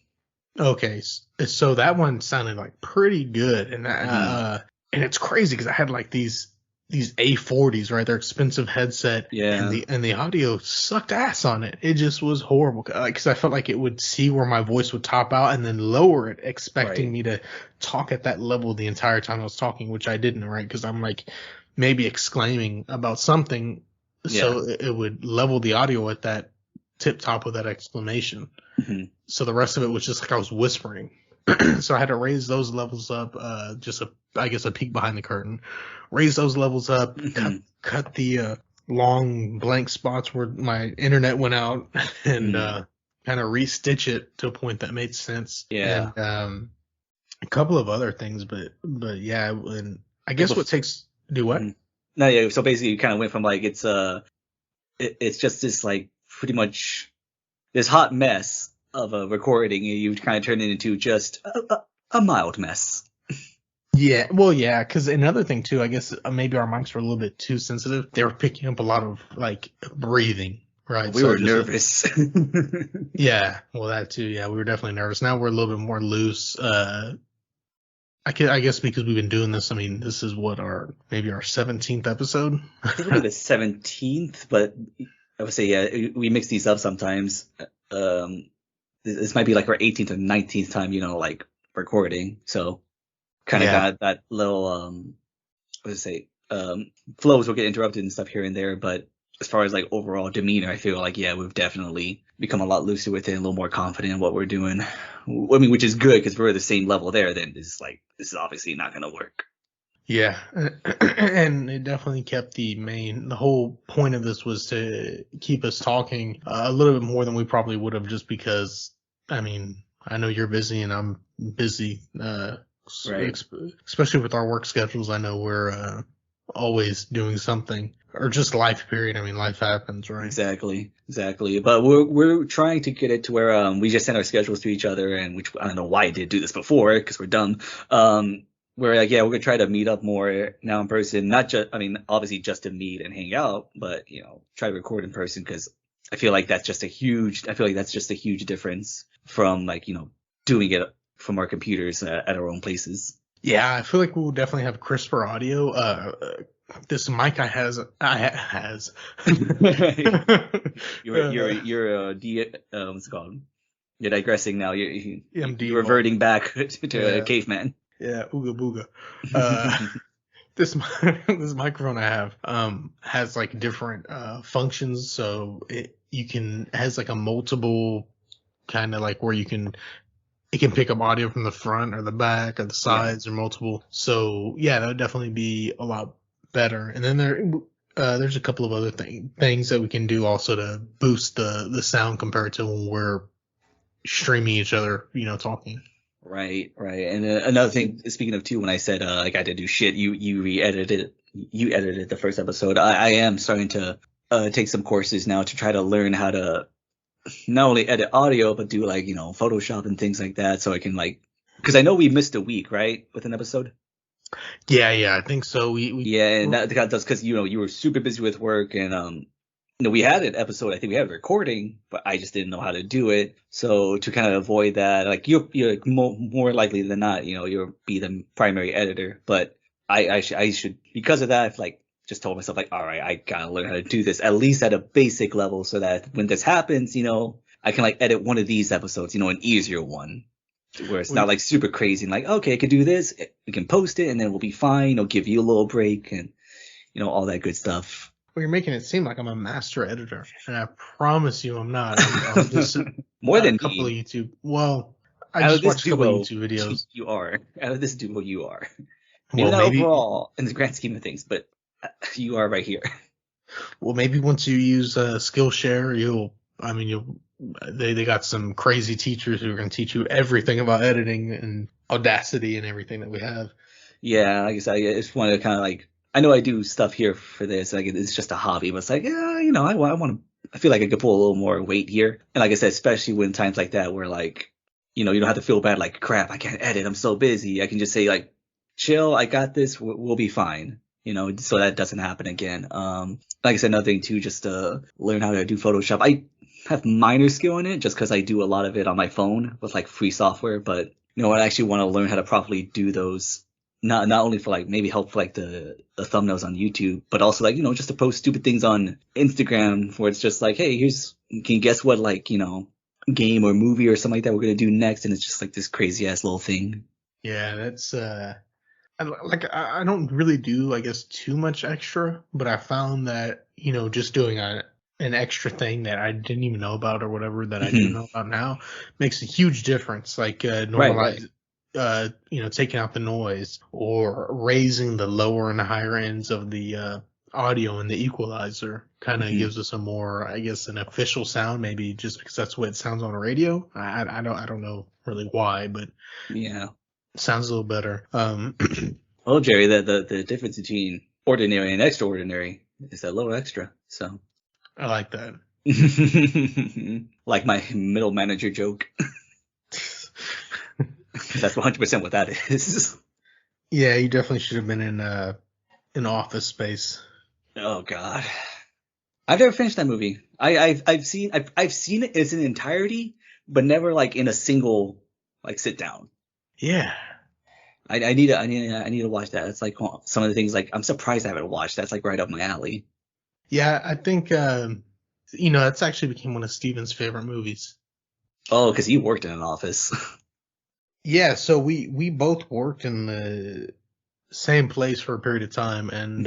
Okay, so that one sounded like pretty good, and and it's crazy because I had like these A40s, right? They're expensive headset, Yeah. and the audio sucked ass on it. It just was horrible, because I felt like it would see where my voice would top out and then lower it, expecting me to talk at that level the entire time I was talking, which I didn't, right? Because I'm like maybe exclaiming about something, so it would level the audio at that tip top of that exclamation. Mm-hmm. So the rest of it was just like I was whispering. So I had to raise those levels up, I guess a peek behind the curtain. Raise those levels up, cut the long blank spots where my internet went out, and kind of restitch it to a point that made sense. Yeah. And a couple of other things, but yeah, and I guess do what? No, yeah. So basically, you kind of went from like it's just this like pretty much this hot mess of a recording, and you kind of turned it into just a mild mess. Yeah, well, yeah, because another thing too, I guess maybe our mics were a little bit too sensitive. They were picking up a lot of like breathing, right? We were nervous. Yeah, well, that too. Yeah, we were definitely nervous. Now we're a little bit more loose. I guess because we've been doing this. I mean, this is maybe our 17th episode. I think it'll be the 17th, but I would say we mix these up sometimes. This might be like our 18th or 19th time, like recording. So kind of got that little, flows will get interrupted and stuff here and there. But as far as like overall demeanor, I feel like, we've definitely become a lot looser with it, and a little more confident in what we're doing. I mean, which is good, because we're at the same level there. Then this is obviously not going to work. Yeah, and it definitely kept the whole point of this was to keep us talking a little bit more than we probably would have, just because, I mean, I know you're busy and I'm busy, right. Especially with our work schedules. I know we're always doing something, or just life period. I mean, life happens, right? Exactly. But we're trying to get it to where we just send our schedules to each other, and which I don't know why I did do this before, because we're dumb. We're like, we're gonna try to meet up more now in person. Not just, I mean, obviously just to meet and hang out, but try to record in person, because I feel like that's just a huge difference from like doing it from our computers at our own places. Yeah, I feel like we'll definitely have crisper audio. This mic has. You're what's it called? You're digressing now. You're reverting back to a caveman. Yeah, ooga booga. This microphone I have has like different functions, so it has like a multiple kind of like where it can pick up audio from the front or the back or the sides or multiple. So yeah, that would definitely be a lot better. And then there's a couple of other things that we can do also to boost the sound compared to when we're streaming each other, talking. Right. And another thing, speaking of too, when I said like I had to do shit, you edited the first episode. I am starting to take some courses now to try to learn how to not only edit audio but do like Photoshop and things like that, so I can because I know we missed a week, right, with an episode. Yeah, I think so. And that's because you were super busy with work, and we had an episode. I think we had a recording, but I just didn't know how to do it. So to kind of avoid that, like you're more likely than not, you'll be the primary editor. But I should, because of that, I've just told myself all right, I gotta learn how to do this at least at a basic level, so that when this happens, I can edit one of these episodes, an easier one, where it's not super crazy and okay, I could do this, we can post it, and then we'll be fine. I'll give you a little break and all that good stuff. Well, you're making it seem like I'm a master editor, and I promise you I'm not. I'm just more than a couple of YouTube. Well, I just watched a couple of YouTube videos. You are out of this duo. You are. Maybe not overall in the grand scheme of things, but you are right here. Well, maybe once you use Skillshare, they got some crazy teachers who are going to teach you everything about editing, and audacity and everything that we have. Yeah, like I said, I just want to kind of like, I know I do stuff here for this, like it's just a hobby, but it's like, yeah, I want to, I feel like I could pull a little more weight here. And like I said, especially when times like that where like, you don't have to feel bad, like, crap, I can't edit, I'm so busy. I can just say like, chill, I got this, we'll be fine, so that doesn't happen again. Like I said, another thing too, just to learn how to do Photoshop. I have minor skill in it just because I do a lot of it on my phone with like free software, but I actually want to learn how to properly do those. Not only for like maybe help for like the thumbnails on YouTube, but also like, just to post stupid things on Instagram where it's just like, hey, can you guess what like, game or movie or something like that we're going to do next? And it's just like this crazy ass little thing. Yeah, that's I don't really do, I guess, too much extra, but I found that, just doing an extra thing that I didn't even know about or whatever that I do know about now makes a huge difference. Like normalize, taking out the noise or raising the lower and higher ends of the audio and the equalizer kind of gives us a more, I guess, an official sound, maybe just because that's what it sounds on a radio. I don't know really why, but yeah, it sounds a little better. Well, Jerry, the difference between ordinary and extraordinary is that little extra. So I like that. Like my middle manager joke. That's 100% what that is. Yeah, you definitely should have been in Office Space. Oh God, I've never finished that movie. I've seen it in its entirety, but never like in a single like sit down. Yeah, I need to watch that. It's like some of the things like I'm surprised I haven't watched. That's like right up my alley. Yeah, I think that's actually became one of Steven's favorite movies. Oh, because he worked in an office. Yeah, so we both worked in the same place for a period of time, and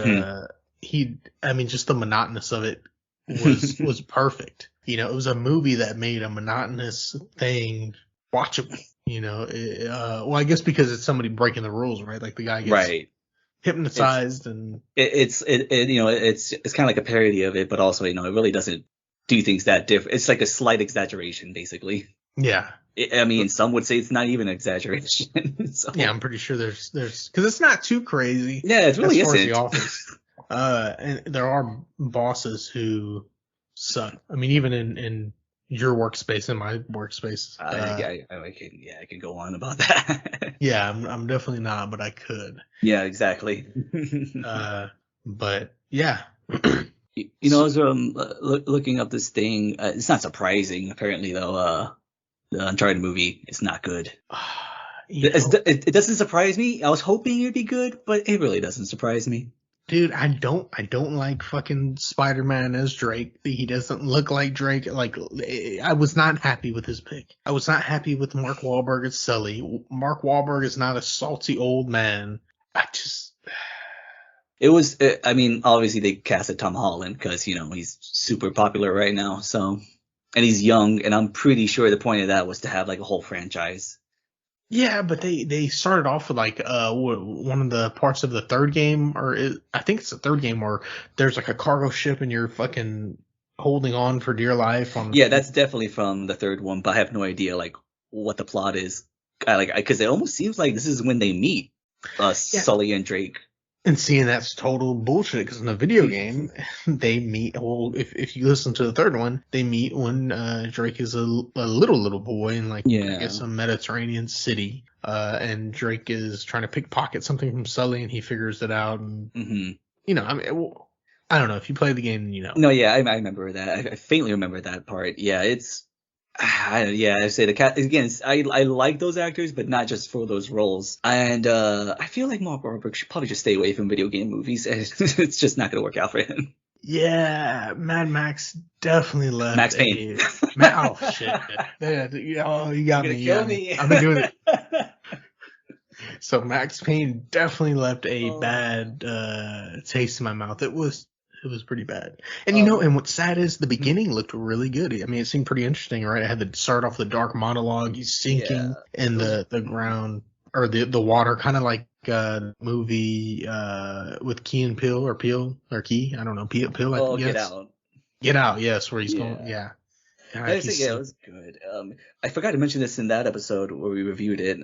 just the monotonous of it was perfect. It was a movie that made a monotonous thing watchable. Well, I guess because it's somebody breaking the rules, right? Like the guy gets hypnotized, and it's kind of like a parody of it, but also it really doesn't do things that different. It's like a slight exaggeration, basically. Yeah. Some would say it's not even an exaggeration. So. Yeah, I'm pretty sure there's because it's not too crazy. Yeah, it really isn't. The Office. And there are bosses who suck. Even in your workspace and my workspace. I can go on about that. Yeah, I'm definitely not, but I could. Yeah, exactly. But yeah. I was looking up this thing. It's not surprising, apparently, though. The Uncharted movie is not good. It doesn't surprise me. I was hoping it'd be good, but it really doesn't surprise me. Dude, I don't like fucking Spider-Man as Drake. He doesn't look like Drake. Like, I was not happy with his pick. I was not happy with Mark Wahlberg as Sully. Mark Wahlberg is not a salty old man. It was, obviously they casted Tom Holland because, he's super popular right now. So, and he's young, and I'm pretty sure the point of that was to have like a whole franchise. Yeah, but they started off with like one of the parts of the third game, I think it's the third game, where there's like a cargo ship and you're fucking holding on for dear life. Yeah, that's definitely from the third one, but I have no idea like what the plot is. Because it almost seems like this is when they meet Sully and Drake. And seeing that's total bullshit, because in the video game, they meet. Well, if you listen to the third one, they meet when Drake is a little boy in I guess a Mediterranean city, and Drake is trying to pickpocket something from Sully, and he figures it out. And I don't know if you play the game, No, yeah, I remember that. I faintly remember that part. Yeah, it's. I say the cat again. I like those actors, but not just for those roles. And I feel like Mark Wahlberg should probably just stay away from video game movies. It's just not gonna work out for him. Yeah, Mad Max definitely left. Max Payne. Oh shit! You got me. Kill me. I've been doing it. So Max Payne definitely left a bad taste in my mouth. It was pretty bad. And and what's sad is the beginning looked really good. It seemed pretty interesting, right? I had to start off the dark monologue. He's sinking in the ground or the water, kind of like movie with Key and Peele or Key. I don't know. Peele. Oh, Get Out. Get Out. Yes, where he's going. Yeah. God, I think, yeah, it was good. I forgot to mention this in that episode where we reviewed it.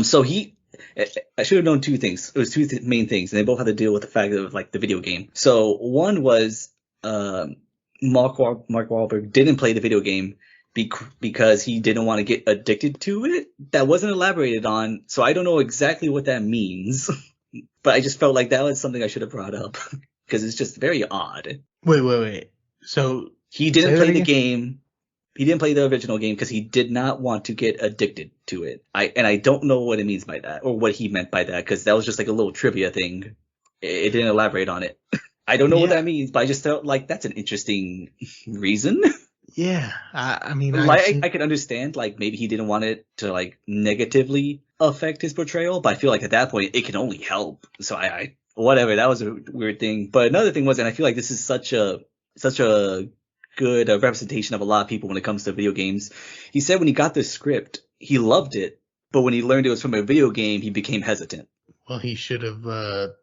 So I should have known two things. It was two main things, and they both had to deal with the fact of like the video game. So one was Mark Wahlberg didn't play the video game because he didn't want to get addicted to it. That wasn't elaborated on, so I don't know exactly what that means. But I just felt like that was something I should have brought up because it's just very odd. Wait. So he didn't play the game. He didn't play the original game because he did not want to get addicted to it. I don't know what it means by that or what he meant by that because that was just like a little trivia thing. It didn't elaborate on it. I don't know what that means, but I just felt like that's an interesting reason. Yeah, I mean, I could understand like maybe he didn't want it to like negatively affect his portrayal, but I feel like at that point it can only help. So I whatever, that was a weird thing. But another thing was, and I feel like this is such a good representation of a lot of people when it comes to video games. He said when he got the script, he loved it, but when he learned it was from a video game, he became hesitant. Well, he should have.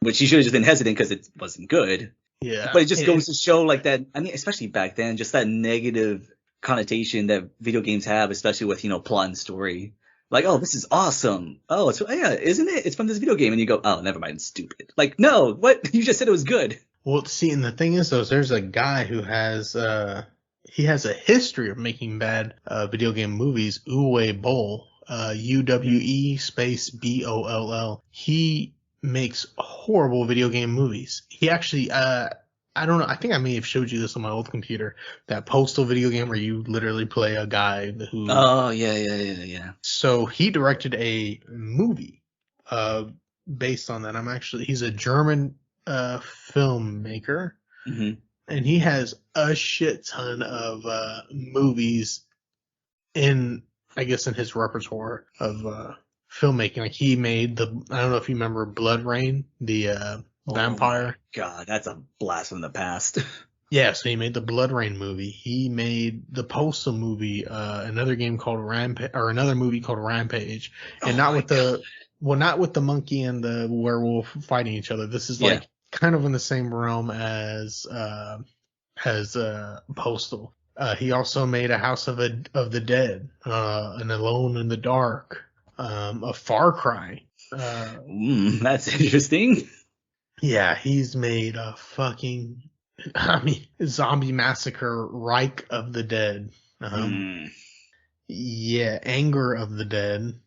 Which he should have just been hesitant because it wasn't good. Yeah. But it just goes to show like that. I mean, especially back then, just that negative connotation that video games have, especially with, plot and story. Like, oh, this is awesome. Oh, yeah, isn't it? It's from this video game. And you go, oh, never mind, it's stupid. Like, no, what? You just said it was good. Well, see, and the thing is, though, there's a guy who has he has a history of making bad video game movies. Uwe Boll, UWE space BOLL. He makes horrible video game movies. He actually, I don't know, I think I may have showed you this on my old computer, that Postal video game where you literally play a guy who... Oh, yeah. So he directed a movie based on that. He's a German filmmaker, and he has a shit ton of movies in his repertoire of filmmaking. Like he made I don't know if you remember Blood Rain, the vampire. My God, that's a blast from the past. Yeah, so he made the Blood Rain movie. He made the Postal movie, another movie called Rampage, and not with the monkey and the werewolf fighting each other. This is like kind of in the same realm as Postal. He also made a House of the Dead, an Alone in the Dark, a Far Cry. That's interesting. Yeah, he's made a Zombie Massacre, Reich of the Dead. Yeah, Anger of the Dead.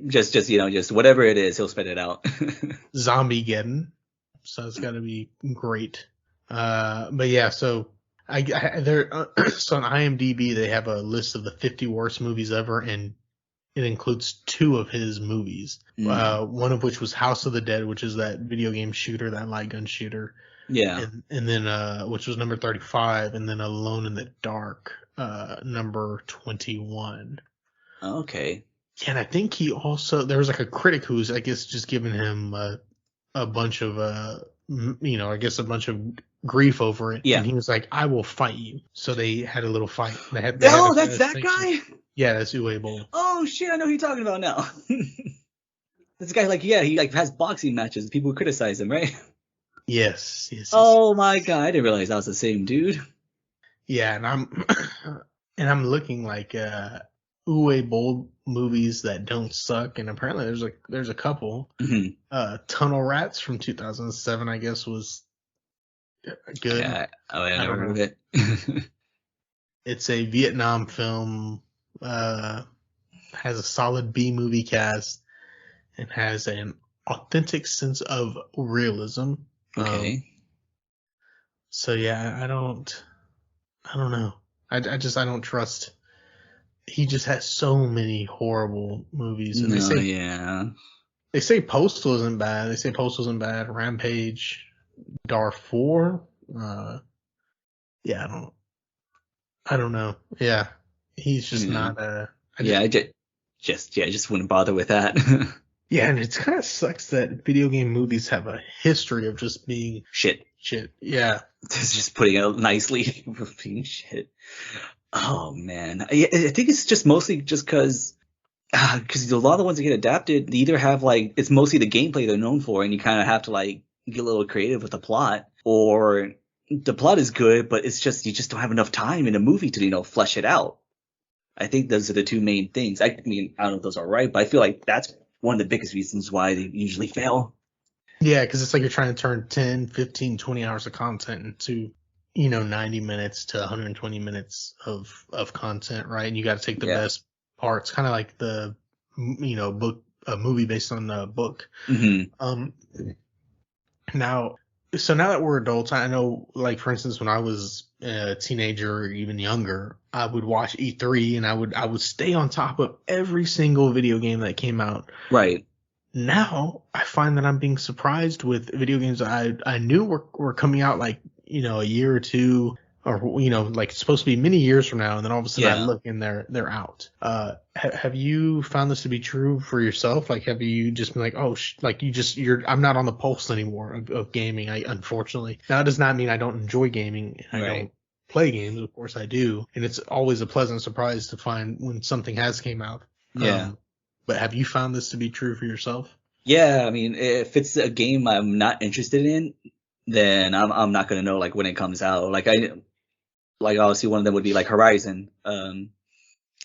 Just whatever it is, he'll spit it out. Zombiegeddon. So it's got to be great. But yeah, so so on IMDb they have a list of the 50 worst movies ever, and it includes 2 of his movies. One of which was House of the Dead, which is that video game shooter, that light gun shooter. Yeah. And then which was number 35, and then Alone in the Dark, number 21. Okay. Yeah, and I think he also, there was like a critic who's just giving him a bunch of a bunch of grief over it. Yeah. And he was like, I will fight you. So they had a little fight. That's that guy? Yeah, that's Uwe Boll. Oh shit, I know who you're talking about now. This guy, he has boxing matches. People criticize him, right? Yes. Oh my God, I didn't realize that was the same dude. Yeah, and I'm looking like Uwe Boll movies that don't suck, and apparently there's a couple. Tunnel Rats from 2007, I guess, was good. Yeah, I never heard of it. It's a Vietnam film, has a solid B movie cast, and has an authentic sense of realism. Okay. So yeah, I don't know. I don't trust. He just has so many horrible movies. And they say Postal isn't bad. Rampage, Darfur. Yeah, I don't know. Yeah, he's just not. I just wouldn't bother with that. Yeah, and it kind of sucks that video game movies have a history of just being shit. Yeah, just putting it nicely, being shit. Oh man, I think it's just mostly just because a lot of the ones that get adapted, they either have it's mostly the gameplay they're known for, and you kind of have to get a little creative with the plot, or the plot is good, but it's just you just don't have enough time in a movie to flesh it out. I think those are the two main things. I mean, I don't know if those are right, but I feel like that's one of the biggest reasons why they usually fail. Yeah, because it's like you're trying to turn 10, 15, 20 hours of content into 90 minutes to 120 minutes of content, right? And you got to take the best parts, kind of like the book, a movie based on a book. Mm-hmm. Now that we're adults, I know, like, for instance, when I was a teenager or even younger, I would watch E3 and I would stay on top of every single video game that came out. Right. Now I find that I'm being surprised with video games I knew were coming out like, a year or two, or, like it's supposed to be many years from now. And then all of a sudden I look and they're out. Have you found this to be true for yourself? Like, have you just been like, oh, I'm not on the pulse anymore of gaming. Unfortunately, now it does not mean I don't enjoy gaming. I don't play games. Of course I do. And it's always a pleasant surprise to find when something has came out. Yeah. But have you found this to be true for yourself? Yeah, I mean, if it's a game I'm not interested in, then I'm not gonna know like when it comes out. Like obviously one of them would be like Horizon.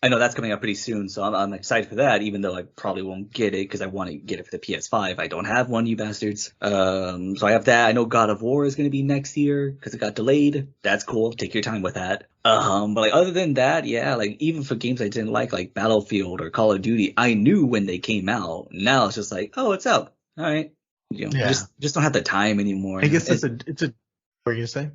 I know that's coming out pretty soon, so I'm excited for that. Even though I probably won't get it because I want to get it for the PS5. I don't have one, you bastards. So I have that. I know God of War is gonna be next year because it got delayed. That's cool. Take your time with that. But like other than that, yeah, like even for games I didn't like Battlefield or Call of Duty, I knew when they came out. Now it's just like, oh, it's out. All right. Just don't have the time anymore. I guess it's a what are you gonna say?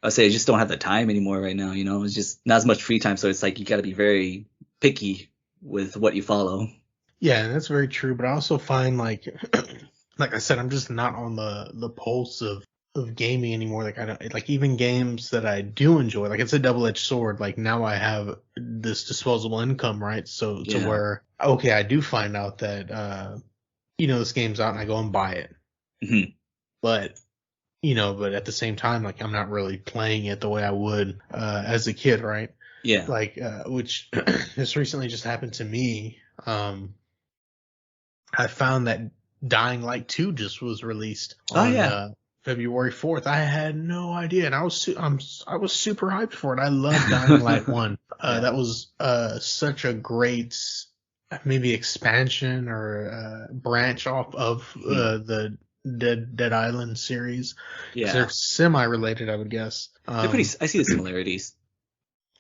I say I just don't have the time anymore right now. It's just not as much free time, so it's like you got to be very picky with what you follow. Yeah, and that's very true. But I also find like I said, I'm just not on the pulse of gaming anymore. Like I don't like even games that I do enjoy. Like it's a double-edged sword. Like now I have this disposable income, right? So to where okay, I do find out that this game's out and I go and buy it. Mm-hmm. But at the same time, like I'm not really playing it the way I would as a kid, right? Yeah. Like which this recently just happened to me. I found that Dying Light 2 just was released on February 4th. I had no idea, and I was super hyped for it. I love Dying Light 1. That was such a great maybe expansion or branch off of the Dead Island series. Yeah, they're semi-related, I would guess. They're pretty. I see the similarities.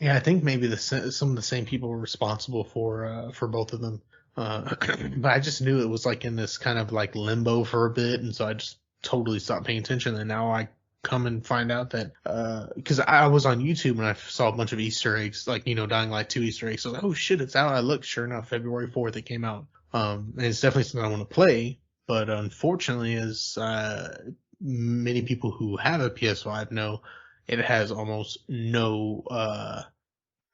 Yeah, I think maybe some of the same people were responsible for both of them. But I just knew it was like in this kind of like limbo for a bit, and so I just totally stopped paying attention. And now I come and find out that because I was on YouTube and I saw a bunch of Easter eggs, like Dying Light 2 Easter eggs. So I was like, oh shit, it's out. I looked, sure enough, February 4th it came out. And it's definitely something I want to play. But unfortunately, as many people who have a PS5 know, it has almost no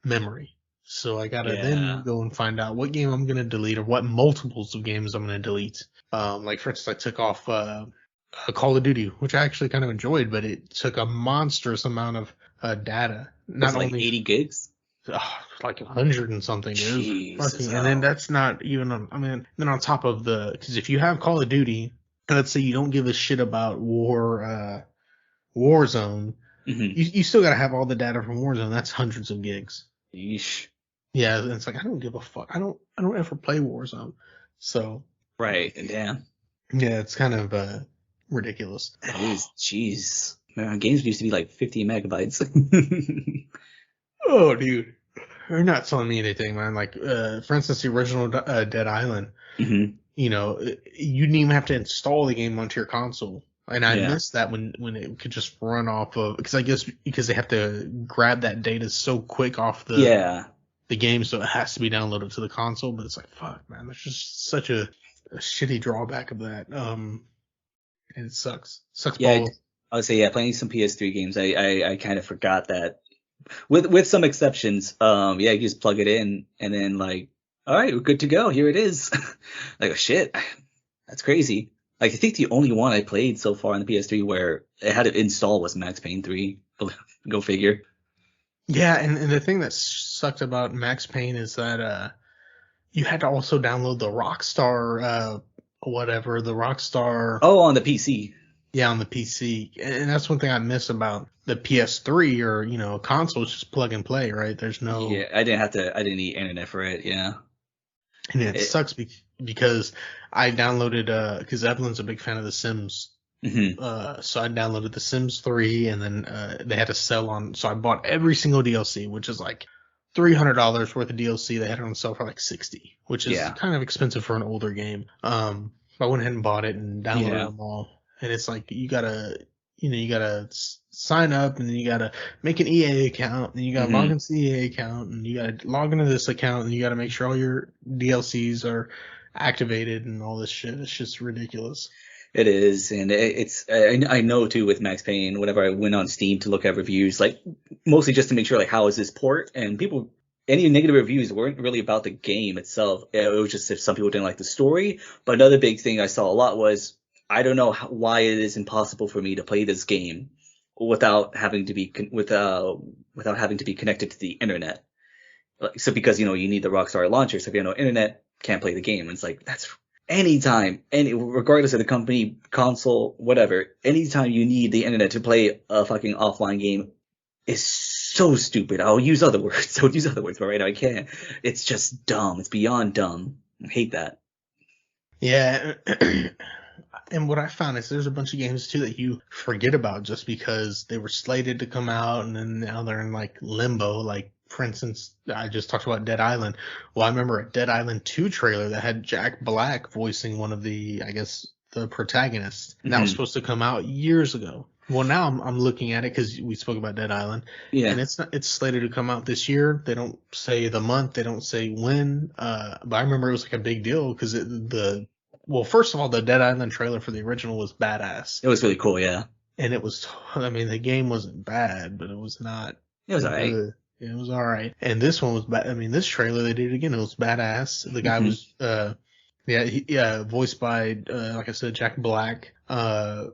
memory. So I gotta then go and find out what game I'm gonna delete or what multiples of games I'm gonna delete. Like for instance, I took off Call of Duty, which I actually kind of enjoyed, but it took a monstrous amount of data. Not like only 80 gigs. Like 100 and something, dude. And then that's not even then on top of because if you have Call of Duty, let's say you don't give a shit about Warzone, you still gotta have all the data from Warzone. That's hundreds of gigs. Yeesh. Yeah, and it's like I don't give a fuck. I don't ever play Warzone. So right, damn. Yeah, it's kind of ridiculous. That is, jeez. Man, games used to be like 50 megabytes. Oh, dude. You're not telling me anything, man. Like, for instance, the original Dead Island, you didn't even have to install the game onto your console. And I missed that when it could just run off of, because I guess because they have to grab that data so quick off the game, so it has to be downloaded to the console. But it's like, fuck, man, that's just such a shitty drawback of that. And it sucks. Yeah, I would say playing some PS3 games, I kind of forgot that. With some exceptions, you just plug it in and then like, all right, we're good to go. Here it is. Like, oh shit, that's crazy. Like, I think the only one I played so far on the PS3 where it had to install was Max Payne 3. Go figure. Yeah, and the thing that sucked about Max Payne is that you had to also download the Rockstar. Oh, on the PC. Yeah, on the PC, and that's one thing I miss about the PS3 or a console. It's just plug and play, right? There's no, Yeah, I didn't need internet for it. Yeah. and it It, sucks because I downloaded because Evelyn's a big fan of The Sims. mhm. So I downloaded The Sims 3, and then they had a sell on, so I bought every single DLC, which is like $300 worth of DLC. They had it on sale for like 60, which is Yeah. kind of expensive for an older game. I went ahead and bought it and downloaded Yeah. them all, and it's like you gotta sign up, and then you gotta make an EA account, and you gotta log Mhm. into the EA account, and you gotta log into this account, and you gotta make sure all your DLCs are activated and all this shit. It's just ridiculous. It is, and it's I know too with Max Payne. Whenever I went on Steam to look at reviews, like mostly just to make sure like how is this port, and people any negative reviews weren't really about the game itself. It was just if some people didn't like the story. But another big thing I saw a lot was I don't know why it is impossible for me to play this game without having to be without having to be connected to the internet. Like, so because you need the Rockstar launcher, so if you have no internet, can't play the game. And it's like that's anytime, regardless of the company, console, whatever. Anytime you need the internet to play a fucking offline game is so stupid. I'll use other words. But right now I can't. It's just dumb. It's beyond dumb. I hate that. Yeah, and what I found is there's a bunch of games too that you forget about just because they were slated to come out, and then now they're in like limbo. Like for instance, I just talked about Dead Island. Well, I remember a Dead Island 2 trailer that had Jack Black voicing one of the, I guess, the protagonists. And that was Mhm. supposed to come out years ago. Well, now I'm looking at it because we spoke about Dead Island, and Yeah. it's slated to come out this year. They don't say the month, they don't say when. But I remember it was like a big deal because well, first of all, the Dead Island trailer for the original was badass, It was really cool. Yeah. and it was. I mean, the game wasn't bad, but it was not It was alright. good. It was all right, and this one was bad. I mean, this trailer they did it again. It was badass. The guy Mhm. was, voiced by, like I said, Jack Black. I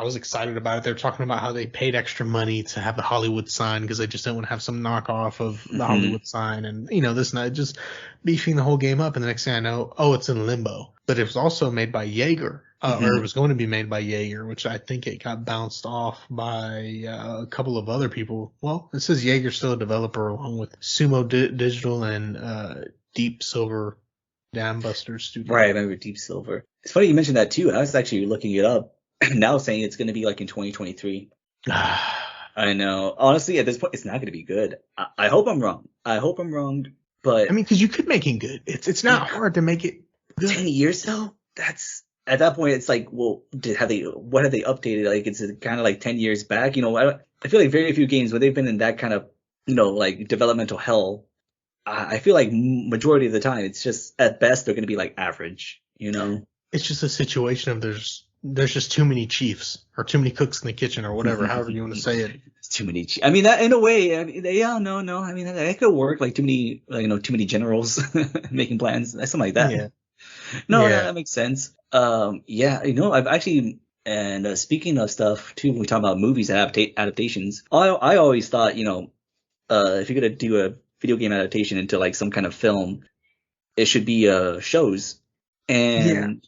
was excited about it. They were talking about how they paid extra money to have the Hollywood sign because they just didn't want to have some knockoff of the Mhm. Hollywood sign, and this and that, just beefing the whole game up. And the next thing I know, oh, it's in limbo. But it was also made by Jaeger, or it Mhm. was going to be made by Jaeger, which I think it got bounced off by a couple of other people. Well, it says Jaeger's still a developer along with Sumo Digital and Deep Silver Dam Buster Studio. Right. I remember Deep Silver. It's funny you mentioned that too. I was actually looking it up now, saying it's going to be like in 2023. I know. Honestly, at this point, it's not going to be good. I hope I'm wrong. But I mean, because you could make it good. It's not hard to make it good. 10 years though? That's at that point, it's like, well, what have they updated? Like, it's kind of like 10 years back. I feel like very few games where they've been in that kind of, like developmental hell. I feel like majority of the time, it's just at best they're going to be like average. It's just a situation of there's just too many chiefs or too many cooks in the kitchen or whatever, however you want to say it. It's too many. I mean, that in a way, yeah, no. I mean, that could work. Like too many, too many generals making plans, something like that. Yeah. No, Yeah. that makes sense. Yeah, I've actually, and speaking of stuff too, when we talk about movies adaptations, I always thought, if you're gonna do a video game adaptation into like some kind of film, it should be shows, and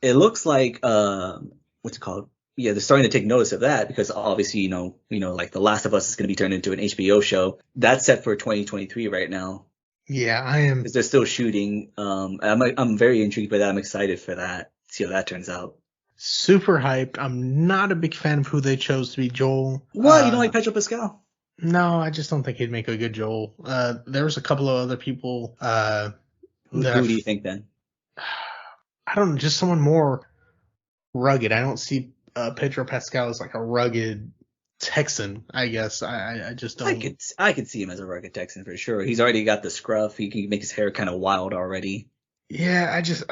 it looks like what's it called? Yeah, they're starting to take notice of that because obviously, like The Last of Us is gonna be turned into an HBO show. That's set for 2023 right now Yeah, I am. because they're still shooting. I'm very intrigued by that. I'm excited for that. See how that turns out. Super hyped. I'm not a big fan of who they chose to be Joel. What? You don't like Pedro Pascal? No, I just don't think he'd make a good Joel. There was a couple of other people. Who do you think then? I don't know, just someone more rugged. I don't see Pedro Pascal as like a rugged Texan. I guess I just don't. I could see him as a rugged Texan for sure. He's already got the scruff. He can make his hair kind of wild already. Yeah, I just.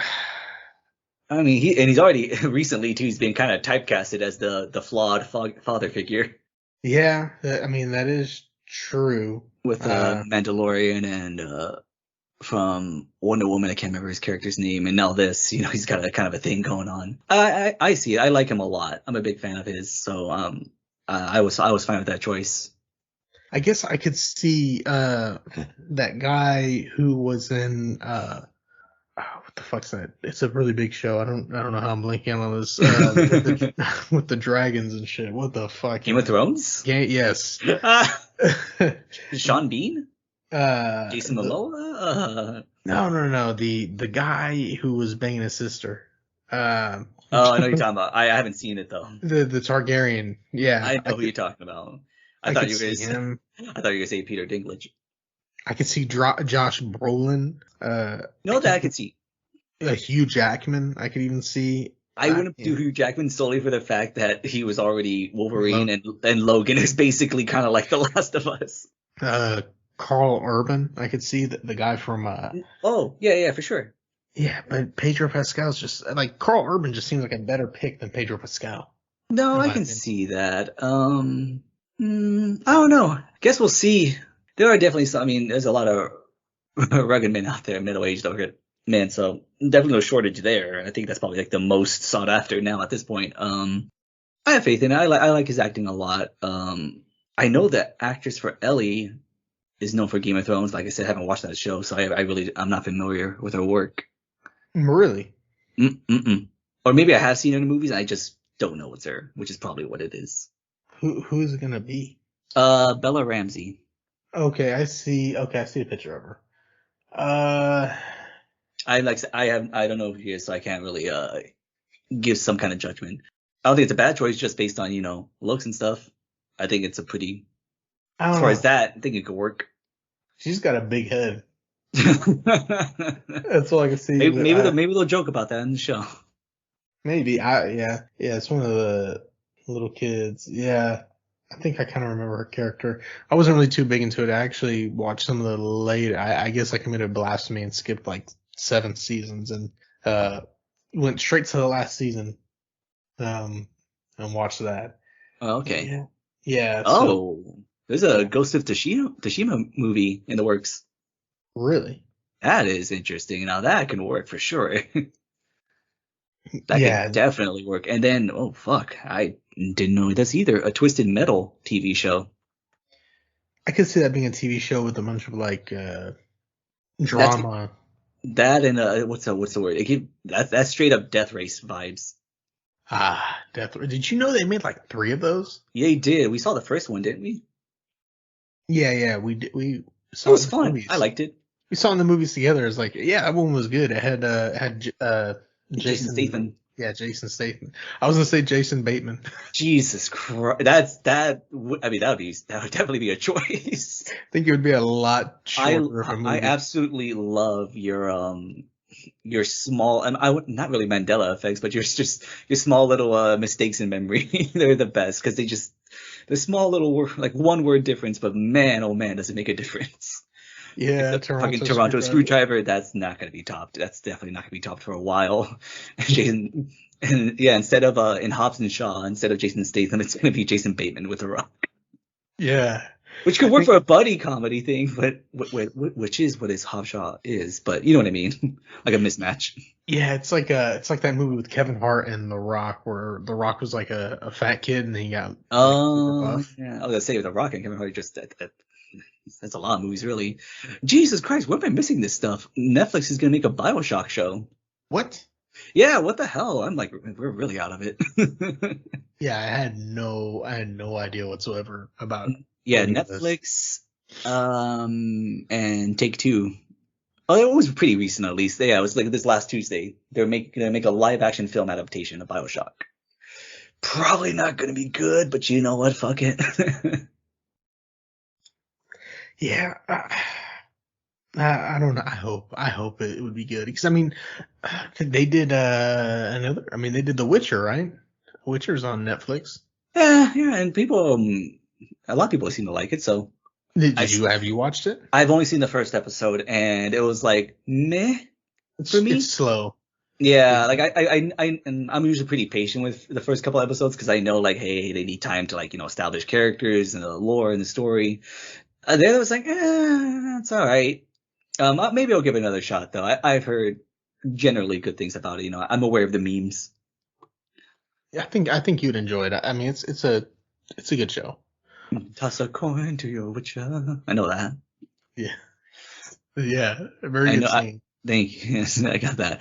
I mean, he's already recently too. He's been kind of typecasted as the flawed father figure Yeah, I mean that is true. with Mandalorian and from Wonder Woman. I can't remember his character's name, and now this. He's got a kind of a thing going on. I see it. I like him a lot. I'm a big fan of his. So I was fine with that choice. I guess I could see that guy who was in what what the fuck's that? It's a really big show. I don't know how I'm blinking on this with the dragons and shit. What the fuck? Game of Thrones? Yes. Sean Bean? Jason The, Momoa? no. The guy who was banging his sister. Oh, I know you're talking about. I haven't seen it though. The Targaryen. Yeah. I know who you're talking about. I thought you were gonna say Peter Dinklage. I could see Josh Brolin. No, that I could see. Hugh Jackman. I could even see. I wouldn't do Hugh Jackman solely for the fact that he was already Wolverine and Logan is basically kind of like The Last of Us. Carl Urban. I could see the guy from. Oh yeah, for sure. Yeah, but Pedro Pascal's just like Carl Urban just seems like a better pick than Pedro Pascal. No, I can see that. I don't know. Guess we'll see. There are definitely some. I mean, there's a lot of rugged men out there, middle-aged rugged men, so definitely no shortage there. I think that's probably like the most sought after now at this point. I have faith in it. I like his acting a lot. I know that actress for Ellie is known for Game of Thrones. Like I said, I haven't watched that show, so I'm not familiar with her work. Really? Or maybe I have seen her in movies. And I just don't know it's her, which is probably what it is. Who is it gonna be? Bella Ramsey. Okay, I see a picture of her. I don't know who she is, so I can't really give some kind of judgment. I don't think it's a bad choice just based on, looks and stuff. I think it's a pretty, as far as that, I think it could work. She's got a big head. That's all I can see. Maybe they'll joke about that in the show. Maybe. Yeah, it's one of the little kids. Yeah. I think I kind of remember her character. I wasn't really too big into it. I actually watched some of the later. I guess I committed blasphemy and skipped like 7 seasons and went straight to the last season and watched that. Oh, okay. Yeah. There's a Ghost of Tsushima movie in the works. Really? That is interesting. Now that can work for sure. That could definitely work. And then, oh fuck, I didn't know this either. A Twisted Metal TV show. I could see that being a TV show with a bunch of like drama. That and what's the word? That's straight up Death Race vibes. Death Race. Did you know they made like 3 of those? Yeah, you did. We saw the first one, didn't we? Yeah, we did. We saw it was fun. Movies. I liked it. We saw in the movies together. It's like, that one was good. It had Jason Statham. Yeah, Jason Statham. I was gonna say Jason Bateman. Jesus Christ, that would definitely be a choice. I think it would be a lot shorter of a movie. I absolutely love your small, and not really Mandela effects, but your small little mistakes in memory. They're the best because the small little like one word difference, but man, oh man, does it make a difference. Yeah, like Toronto screwdriver. That's not going to be topped. That's definitely not going to be topped for a while. Jason, and yeah, instead of in Hobbs and Shaw, instead of Jason Statham, it's going to be Jason Bateman with The Rock. Yeah, which could work for a buddy comedy thing, but which is what Hobbs Shaw is. But you know what I mean, like a mismatch. Yeah, it's like that movie with Kevin Hart and The Rock, where The Rock was like a fat kid and he got. Oh, yeah. I was gonna say with The Rock and Kevin Hart just that. That's a lot of movies, really. Jesus Christ, what am I missing this stuff? Netflix is going to make a BioShock show. What? Yeah, what the hell? I'm like, we're really out of it. Yeah, I had no idea whatsoever about. Yeah, Netflix, and Take-Two. Oh, it was pretty recent, at least. Yeah, it was like this last Tuesday. They're going to make a live-action film adaptation of BioShock. Probably not going to be good, but you know what? Fuck it. Yeah, I don't know. I hope it would be good because I mean, they did they did The Witcher, right? Witcher's on Netflix. Yeah, and a lot of people seem to like it. So, have you watched it? I've only seen the first episode, and it was like meh for me. It's slow. Yeah, like I'm usually pretty patient with the first couple episodes because I know like, hey, they need time to like establish characters and the lore and the story. Then it was like, it's all right. Maybe I'll give it another shot though. I've heard generally good things about it. I'm aware of the memes. Yeah, I think you'd enjoy it. I mean, it's a good show. Toss a coin to your witcher. I know that. Yeah, very good scene. Thank you. I got that.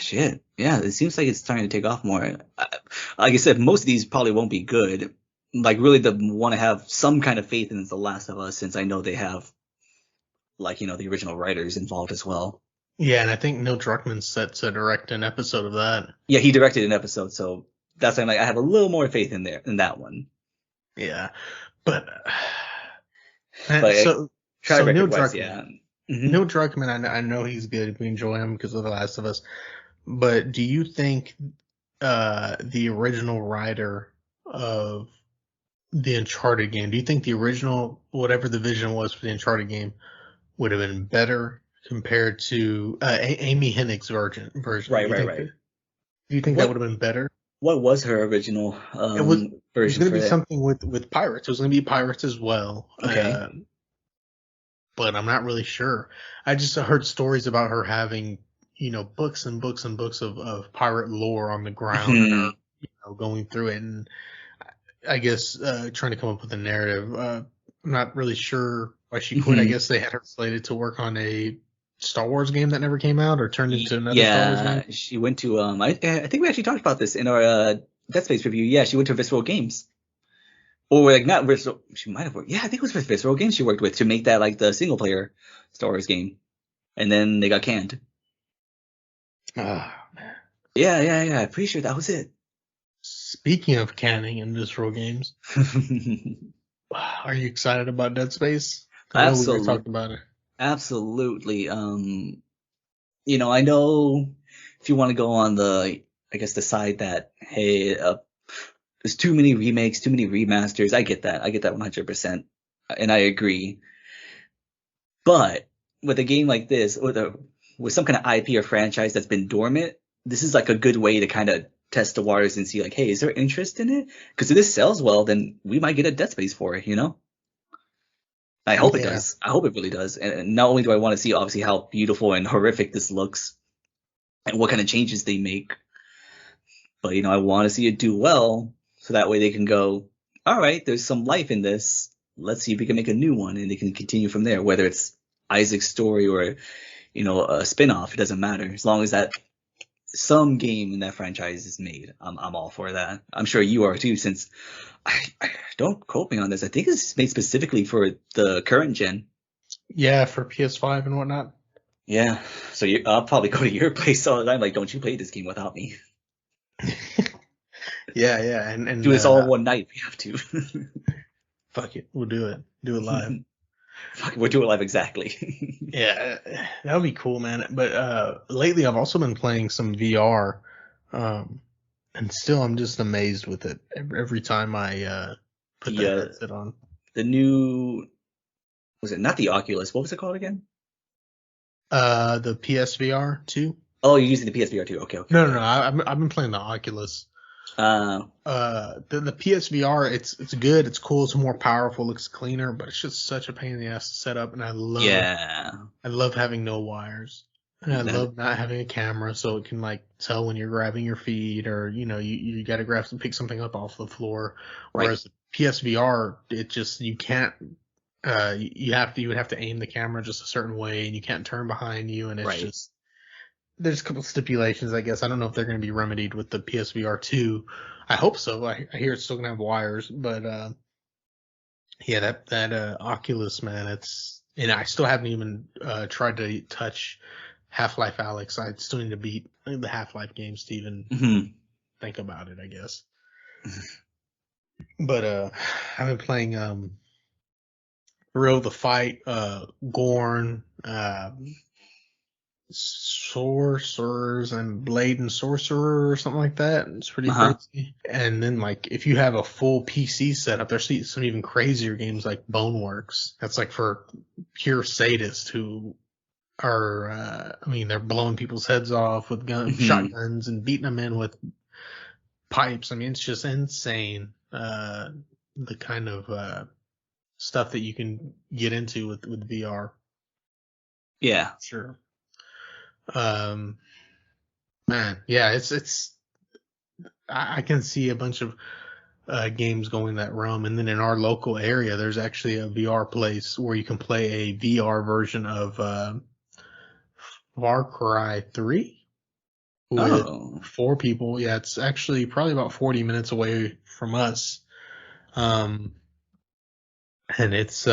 Shit. Yeah, it seems like it's starting to take off more. Like I said, most of these probably won't be good. Like, really, want to have some kind of faith in The Last of Us, since I know they have, like, the original writers involved as well. Yeah, and I think Neil Druckmann's set to direct an episode of that. Yeah, he directed an episode, so that's why I'm like, I have a little more faith in that one. Yeah, but so Neil Druckmann. Yeah. Neil Druckmann, I know he's good. We enjoy him because of The Last of Us. But do you think the original writer of the Uncharted game, do you think the original, whatever the vision was for the Uncharted game, would have been better compared to Amy Hennig's version? Right. Do you think that would have been better? What was her original version? It was going to be something with pirates. It was going to be pirates as well. Okay. But I'm not really sure. I just heard stories about her having, books and books and books of pirate lore on the ground, and her, going through it, and I guess trying to come up with a narrative. I'm not really sure why she quit. I guess they had her slated to work on a Star Wars game that never came out or turned into another Star Wars game. Yeah, she went to I think we actually talked about this in our Dead Space review. Yeah, she went to Visceral Games. Or like not Visceral, she might have worked. Yeah, I think it was with Visceral Games she worked with to make that like the single player Star Wars game, and then they got canned. Man. Yeah. I'm pretty sure that was it. Speaking of canning in Visceral Games, are you excited about Dead Space? Absolutely. We talked about it. Absolutely. I know if you want to go on the side that hey, there's too many remakes, too many remasters. I get that 100%, and I agree. But with a game like this, with some kind of IP or franchise that's been dormant, this is like a good way to kind of test the waters and see like, hey, is there interest in it? Because if this sells well, then we might get a Dead Space for it, I hope it does. I hope it really does. And not only do I want to see obviously how beautiful and horrific this looks and what kind of changes they make, but I want to see it do well. So that way they can go, all right, there's some life in this. Let's see if we can make a new one, and they can continue from there. Whether it's Isaac's story or, a spin-off, it doesn't matter. As long as that some game in that franchise is made, I'm all for that. I'm sure you are too, since I don't quote me on this. I think it's made specifically for the current gen. Yeah, for PS5 and whatnot. Yeah, so I'll probably go to your place all the time. Like, don't you play this game without me? Yeah, and do this all in one night. We have to. Fuck it, we'll do it. Do it live. We'll do it live, exactly. Yeah, that would be cool, man. But lately, I've also been playing some VR, and still, I'm just amazed with it every time I put the headset on. The new, was it not the Oculus? What was it called again? The PSVR 2. Oh, you're using the PSVR 2. Okay. No. I've been playing the Oculus. The PSVR, it's good, it's cool, it's more powerful, looks cleaner, but it's just such a pain in the ass to set up, and I love having no wires, and I love not having a camera so it can like tell when you're grabbing your feet, or you got to pick something up off the floor. Right. Whereas the PSVR, it just, you can't, you would have to aim the camera just a certain way, and you can't turn behind you, and it's just, there's a couple stipulations, I guess. I don't know if they're going to be remedied with the PSVR 2. I hope so. I hear it's still going to have wires, but yeah, that Oculus, man, and I still haven't even tried to touch Half-Life Alyx. I still need to beat the Half-Life games to even think about it, I guess. But I've been playing Thrill the Fight, Gorn, Sorcerers and Blade and Sorcerer or something like that. It's pretty crazy. And then like if you have a full PC setup, there's some even crazier games like Boneworks. That's like for pure sadists who are they're blowing people's heads off with shotguns and beating them in with pipes. I mean, it's just insane, the kind of stuff that you can get into with VR. Yeah, sure. Man, yeah, it's I can see a bunch of games going that realm. And then in our local area, there's actually a VR place where you can play a VR version of Far Cry 3 with 4 people. Yeah, it's actually probably about 40 minutes away from us. And it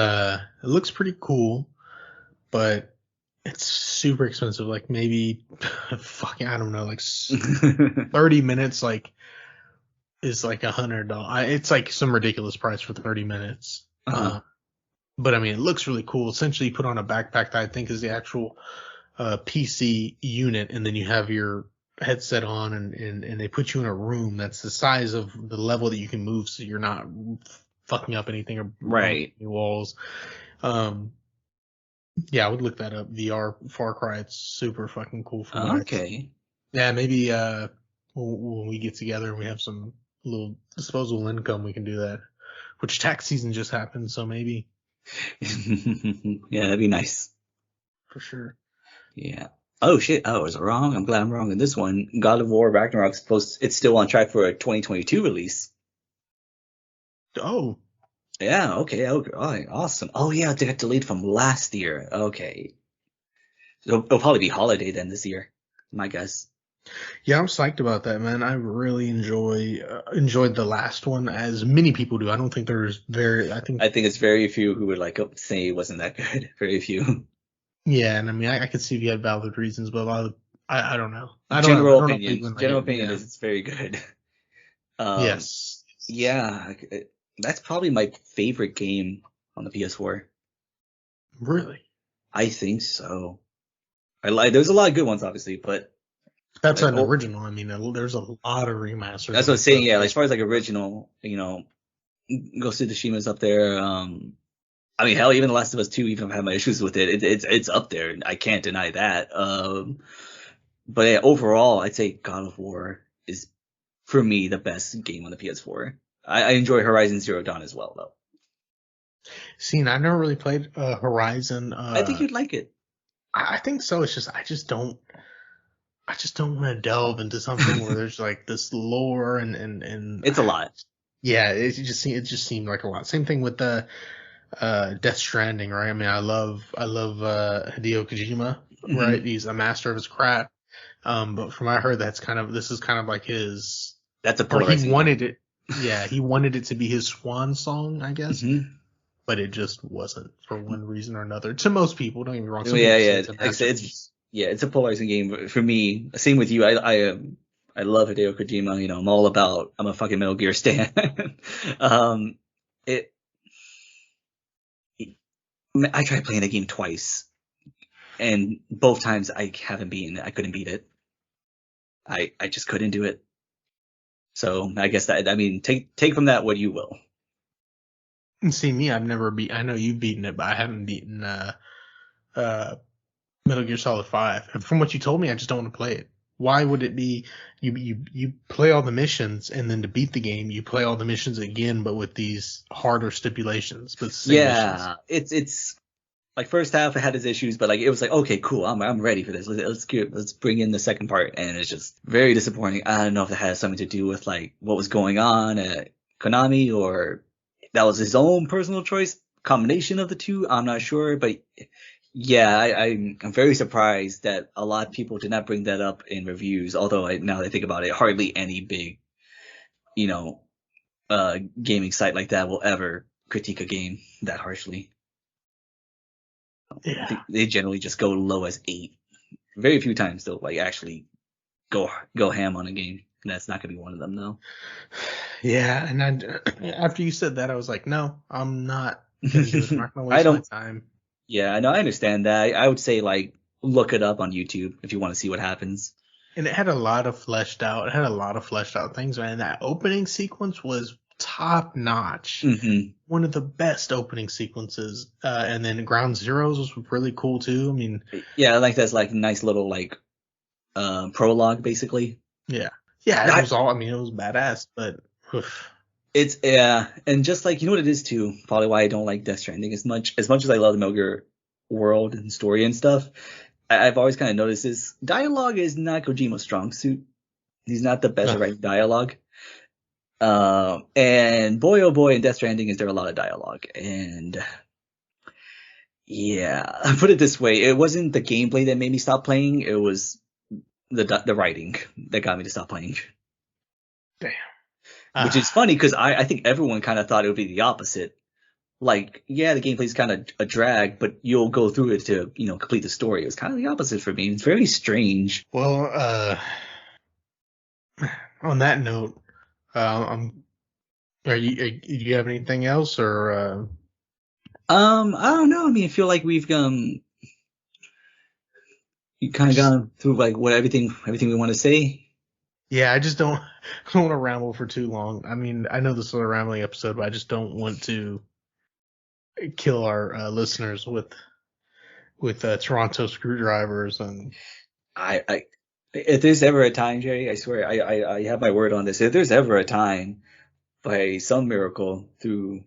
looks pretty cool, but it's super expensive. Like maybe fucking I don't know, like 30 minutes like is like $100. It's like some ridiculous price for 30 minutes. But I mean, it looks really cool. Essentially, you put on a backpack that I think is the actual PC unit, and then you have your headset on, and they put you in a room that's the size of the level that you can move, so you're not fucking up anything or Right. any walls. Yeah, I would look that up. VR Far Cry. It's super fucking cool. Okay. Yeah, maybe when we get together and we have some little disposable income, we can do that. Which tax season just happened, so maybe. Yeah, that'd be nice. For sure. Yeah. Oh shit! I was wrong. I'm glad I'm wrong in this one. God of War Ragnarok's it's still on track for a 2022 release. Oh. Yeah. Okay. Okay. All right, awesome. Oh yeah, they got delayed from last year. Okay. So it'll probably be holiday then this year, my guess. Yeah, I'm psyched about that, man. I really enjoyed the last one, as many people do. I don't think there's I think it's very few who would like say it wasn't that good. Very few. Yeah, and I mean, I could see if you had valid reasons, but I don't know. General opinion is it's very good. Yes. Yeah, that's probably my favorite game on the PS4. Really? I think so. There's a lot of good ones, obviously, but that's like, an original. I mean, there's a lot of remasters. That's what I'm saying. Yeah, as far as like original, Ghost of Tsushima's up there. I mean, hell, even The Last of Us 2, even if I have my issues with it, it's up there. I can't deny that. But yeah, overall, I'd say God of War is, for me, the best game on the PS4. I enjoy Horizon Zero Dawn as well, though. See, I never really played Horizon. I think you'd like it. I think so. It's just I just don't want to delve into something where there's like this lore and it's a lot. Yeah, it just seemed like a lot. Same thing with the Death Stranding, right? I mean, I love Hideo Kojima, right? Mm-hmm. He's a master of his craft. But from what I heard, this is kind of like his. That's a polarizing. He wanted it. Yeah, he wanted it to be his swan song, I guess. Mm-hmm. But it just wasn't for one reason or another. To most people, don't get me wrong. It's a polarizing game for me. Same with you. I love Hideo Kojima. I'm a fucking Metal Gear stan. I tried playing the game twice, and both times I haven't beaten it. I couldn't beat it. I just couldn't do it. So I guess take from that what you will. And see me, I know you've beaten it, but I haven't beaten Metal Gear Solid 5. And from what you told me, I just don't want to play it. Why would it be you play all the missions, and then to beat the game you play all the missions again, but with these harder stipulations? But missions. It's like first half it had its issues, but like it was like, okay, cool, I'm ready for this. Let's bring in the second part, and it's just very disappointing. I don't know if it has something to do with like what was going on at Konami, or that was his own personal choice, combination of the two. I'm not sure, but yeah, I'm very surprised that a lot of people did not bring that up in reviews. Although now that I think about it, hardly any big, gaming site like that will ever critique a game that harshly. Yeah. I think they generally just go low as 8. Very few times they'll like actually go ham on a game. And that's not gonna be one of them, though. Yeah, and after you said that, I was like, no, I'm not gonna do it. I'm not gonna waste my time. Yeah, I know. I understand that. I would say like look it up on YouTube if you want to see what happens. And it had a lot of fleshed out. Things, man. That opening sequence was top notch. Mm-hmm. One of the best opening sequences. And then Ground Zeroes was really cool too. I mean, yeah, I like that's like nice little like prologue basically. Yeah. Yeah, it was all. I mean, it was badass, but. Oof. It's and just like what it is too, probably why I don't like Death Stranding as much as I love the Metal Gear world and story and stuff. I've always kind of noticed this dialogue is not Kojima's strong suit. He's not the best at writing dialogue. And boy oh boy, in Death Stranding is there a lot of dialogue, and Yeah, put it this way, it wasn't the gameplay that made me stop playing, it was the writing that got me to stop playing. Damn. Which is funny because I think everyone kind of thought it would be the opposite. Like, yeah, the gameplay's kind of a drag, but you'll go through it to, complete the story. It was kind of the opposite for me. It's very strange. Well, on that note, do you have anything else or? I don't know. I mean, I feel like we've you kind of gone through like what everything we want to say. Yeah, I just don't want to ramble for too long. I mean, I know this is a rambling episode, but I just don't want to kill our listeners with Toronto screwdrivers and. I if there's ever a time, Jerry, I swear I have my word on this. If there's ever a time by some miracle through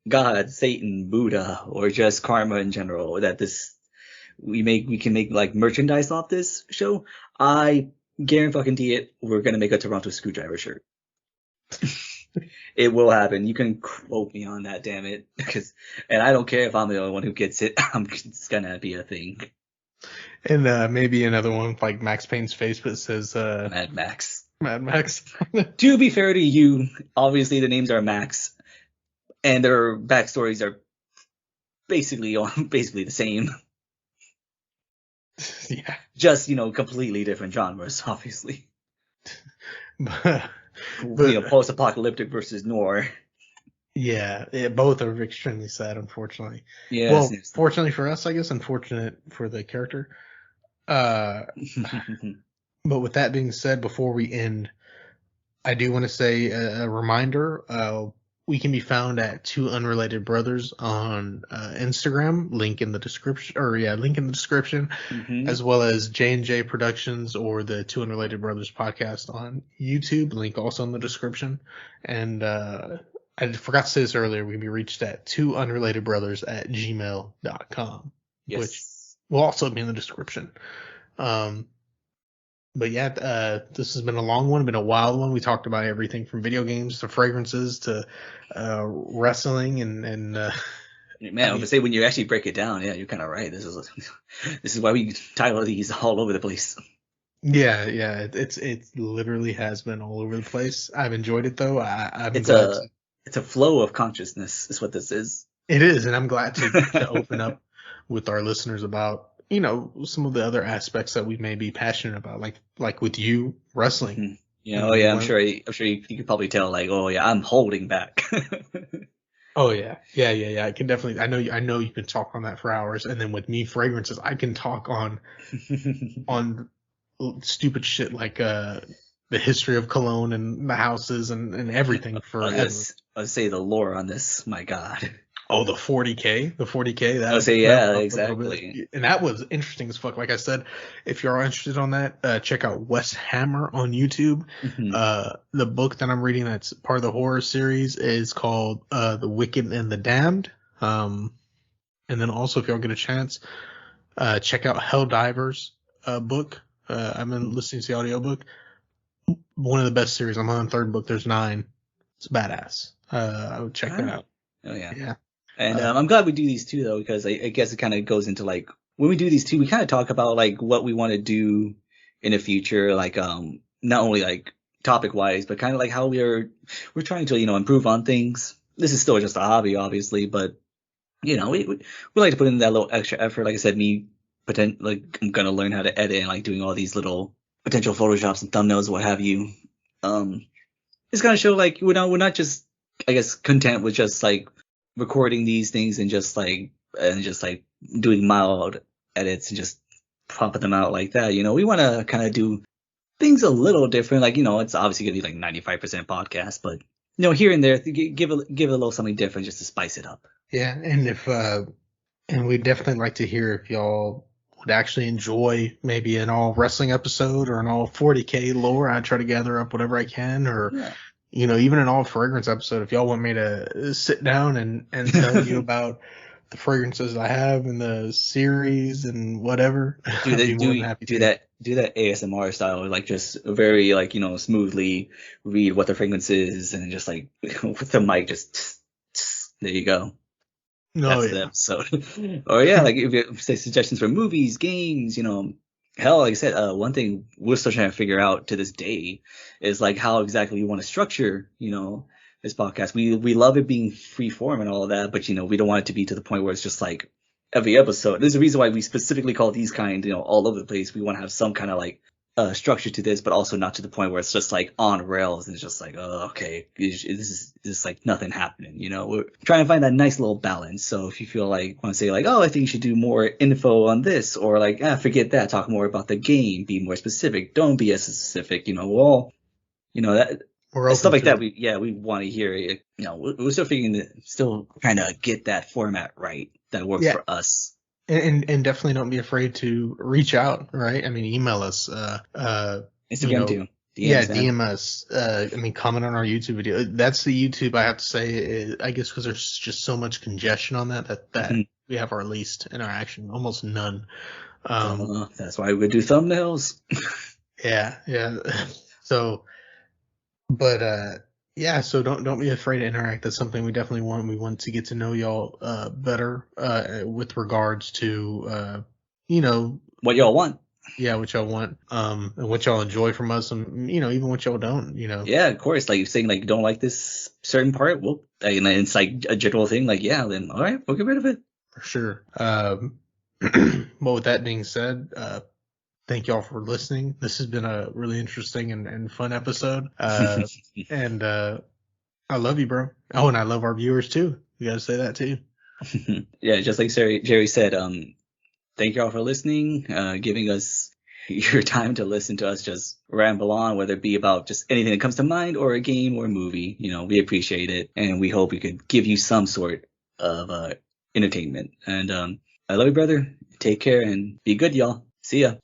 God, Satan, Buddha, or just karma in general that we can make like merchandise off this show, I guarantee it. We're gonna make a Toronto screwdriver shirt. It will happen. You can quote me on that, damn it. And I don't care if I'm the only one who gets it. It's gonna be a thing. And maybe another one like Max Payne's face, but it says Mad Max. Mad Max. To be fair to you, obviously the names are Max, and their backstories are basically the same. Yeah. Just completely different genres, obviously. But Post-apocalyptic versus noir. Yeah, both are extremely sad, unfortunately. Yeah. Well, fortunately for us, I guess. Unfortunate for the character. But with that being said, before we end, I do want to say a reminder. We can be found at Two Unrelated Brothers on Instagram. Link in the description, as well as J&J Productions or the Two Unrelated Brothers podcast on YouTube. Link also in the description. And I forgot to say this earlier. We can be reached at twounrelatedbrothers@gmail.com, yes. which will also be in the description. But yeah, this has been a long one, been a wild one. We talked about everything from video games to fragrances to wrestling and man, I would say when you actually break it down, yeah, you're kind of right. This is why we title these all over the place. Yeah, it literally has been all over the place. I've enjoyed it though. It's a flow of consciousness is what this is. It is, and I'm glad to open up with our listeners about some of the other aspects that we may be passionate about, like with you, wrestling. I'm sure you could probably tell, like, oh yeah, I'm holding back. Oh yeah. I can definitely. I know you can talk on that for hours, and then with me, fragrances, I can talk on stupid shit like the history of cologne and the houses and everything forever. I'll say the lore on this. My God. Oh, the 40K. That was exactly. And that was interesting as fuck. Like I said, if you're interested on that, check out Wes Hammer on YouTube. Mm-hmm. The book that I'm reading that's part of the horror series is called The Wicked and the Damned. And then also, if y'all get a chance, check out Helldiver's book. I've been listening to the audiobook. One of the best series. I'm on the third book. There's 9. It's badass. I would check that out. Oh yeah. Yeah. And I'm glad we do these too, though, because I guess it kind of goes into like when we do these too, we kind of talk about like what we want to do in the future, like not only like topic wise, but kind of like how we're trying to improve on things. This is still just a hobby, obviously, but we like to put in that little extra effort. Like I said, I'm gonna learn how to edit and like doing all these little potential photoshops and thumbnails, what have you. It's gonna show like we're not just, I guess, content with just like recording these things and just like doing mild edits and just popping them out like that. We want to kind of do things a little different. Like, it's obviously gonna be like 95% podcast, but here and there, give it a little something different just to spice it up. Yeah, and and we'd definitely like to hear if y'all would actually enjoy maybe an all wrestling episode or an all 40K lore. I try to gather up whatever I can, or even an all fragrance episode. If y'all want me to sit down and tell you about the fragrances I have in the series and whatever, do that ASMR style, like just very like smoothly read what the fragrance is and just like with the mic just there you go. That's the episode. Or yeah, like if you say suggestions for movies, games, hell, like I said, one thing we're still trying to figure out to this day is like how exactly we want to structure, this podcast. We love it being free form and all of that, but we don't want it to be to the point where it's just like every episode. There's a reason why we specifically call these kind, all over the place. We want to have some kind of like structure to this, but also not to the point where it's just like on rails and it's just like, oh, okay, this is just like nothing happening. We're trying to find that nice little balance. So if you feel like want to say like, oh, I think you should do more info on this, or like, forget that, talk more about the game, be more specific, don't be as specific. That. Stuff like that. We want to hear it. We're still still trying to get that format right that works for us. And definitely don't be afraid to reach out, right? I mean, email us. Instagram too. DM us. Comment on our YouTube video. That's the YouTube, I have to say, I guess because there's just so much congestion on that we have our least interaction, almost none. That's why we do thumbnails. Yeah. So, but so don't be afraid to interact. That's something we definitely want. We want to get to know y'all better with regards to what y'all want. Yeah, what y'all want, and what y'all enjoy from us, and even what y'all don't. Yeah, of course. Like you're saying, like you don't like this certain part. Well, and it's like a general thing. Like then all right, we'll get rid of it for sure. Well, with that being said, thank y'all for listening. This has been a really interesting and fun episode. And I love you, bro. Oh, and I love our viewers too. You gotta say that too. Yeah, just like Jerry said, thank y'all for listening, giving us your time to listen to us just ramble on, whether it be about just anything that comes to mind or a game or a movie. We appreciate it, and we hope we could give you some sort of entertainment. And I love you, brother. Take care and be good, y'all. See ya.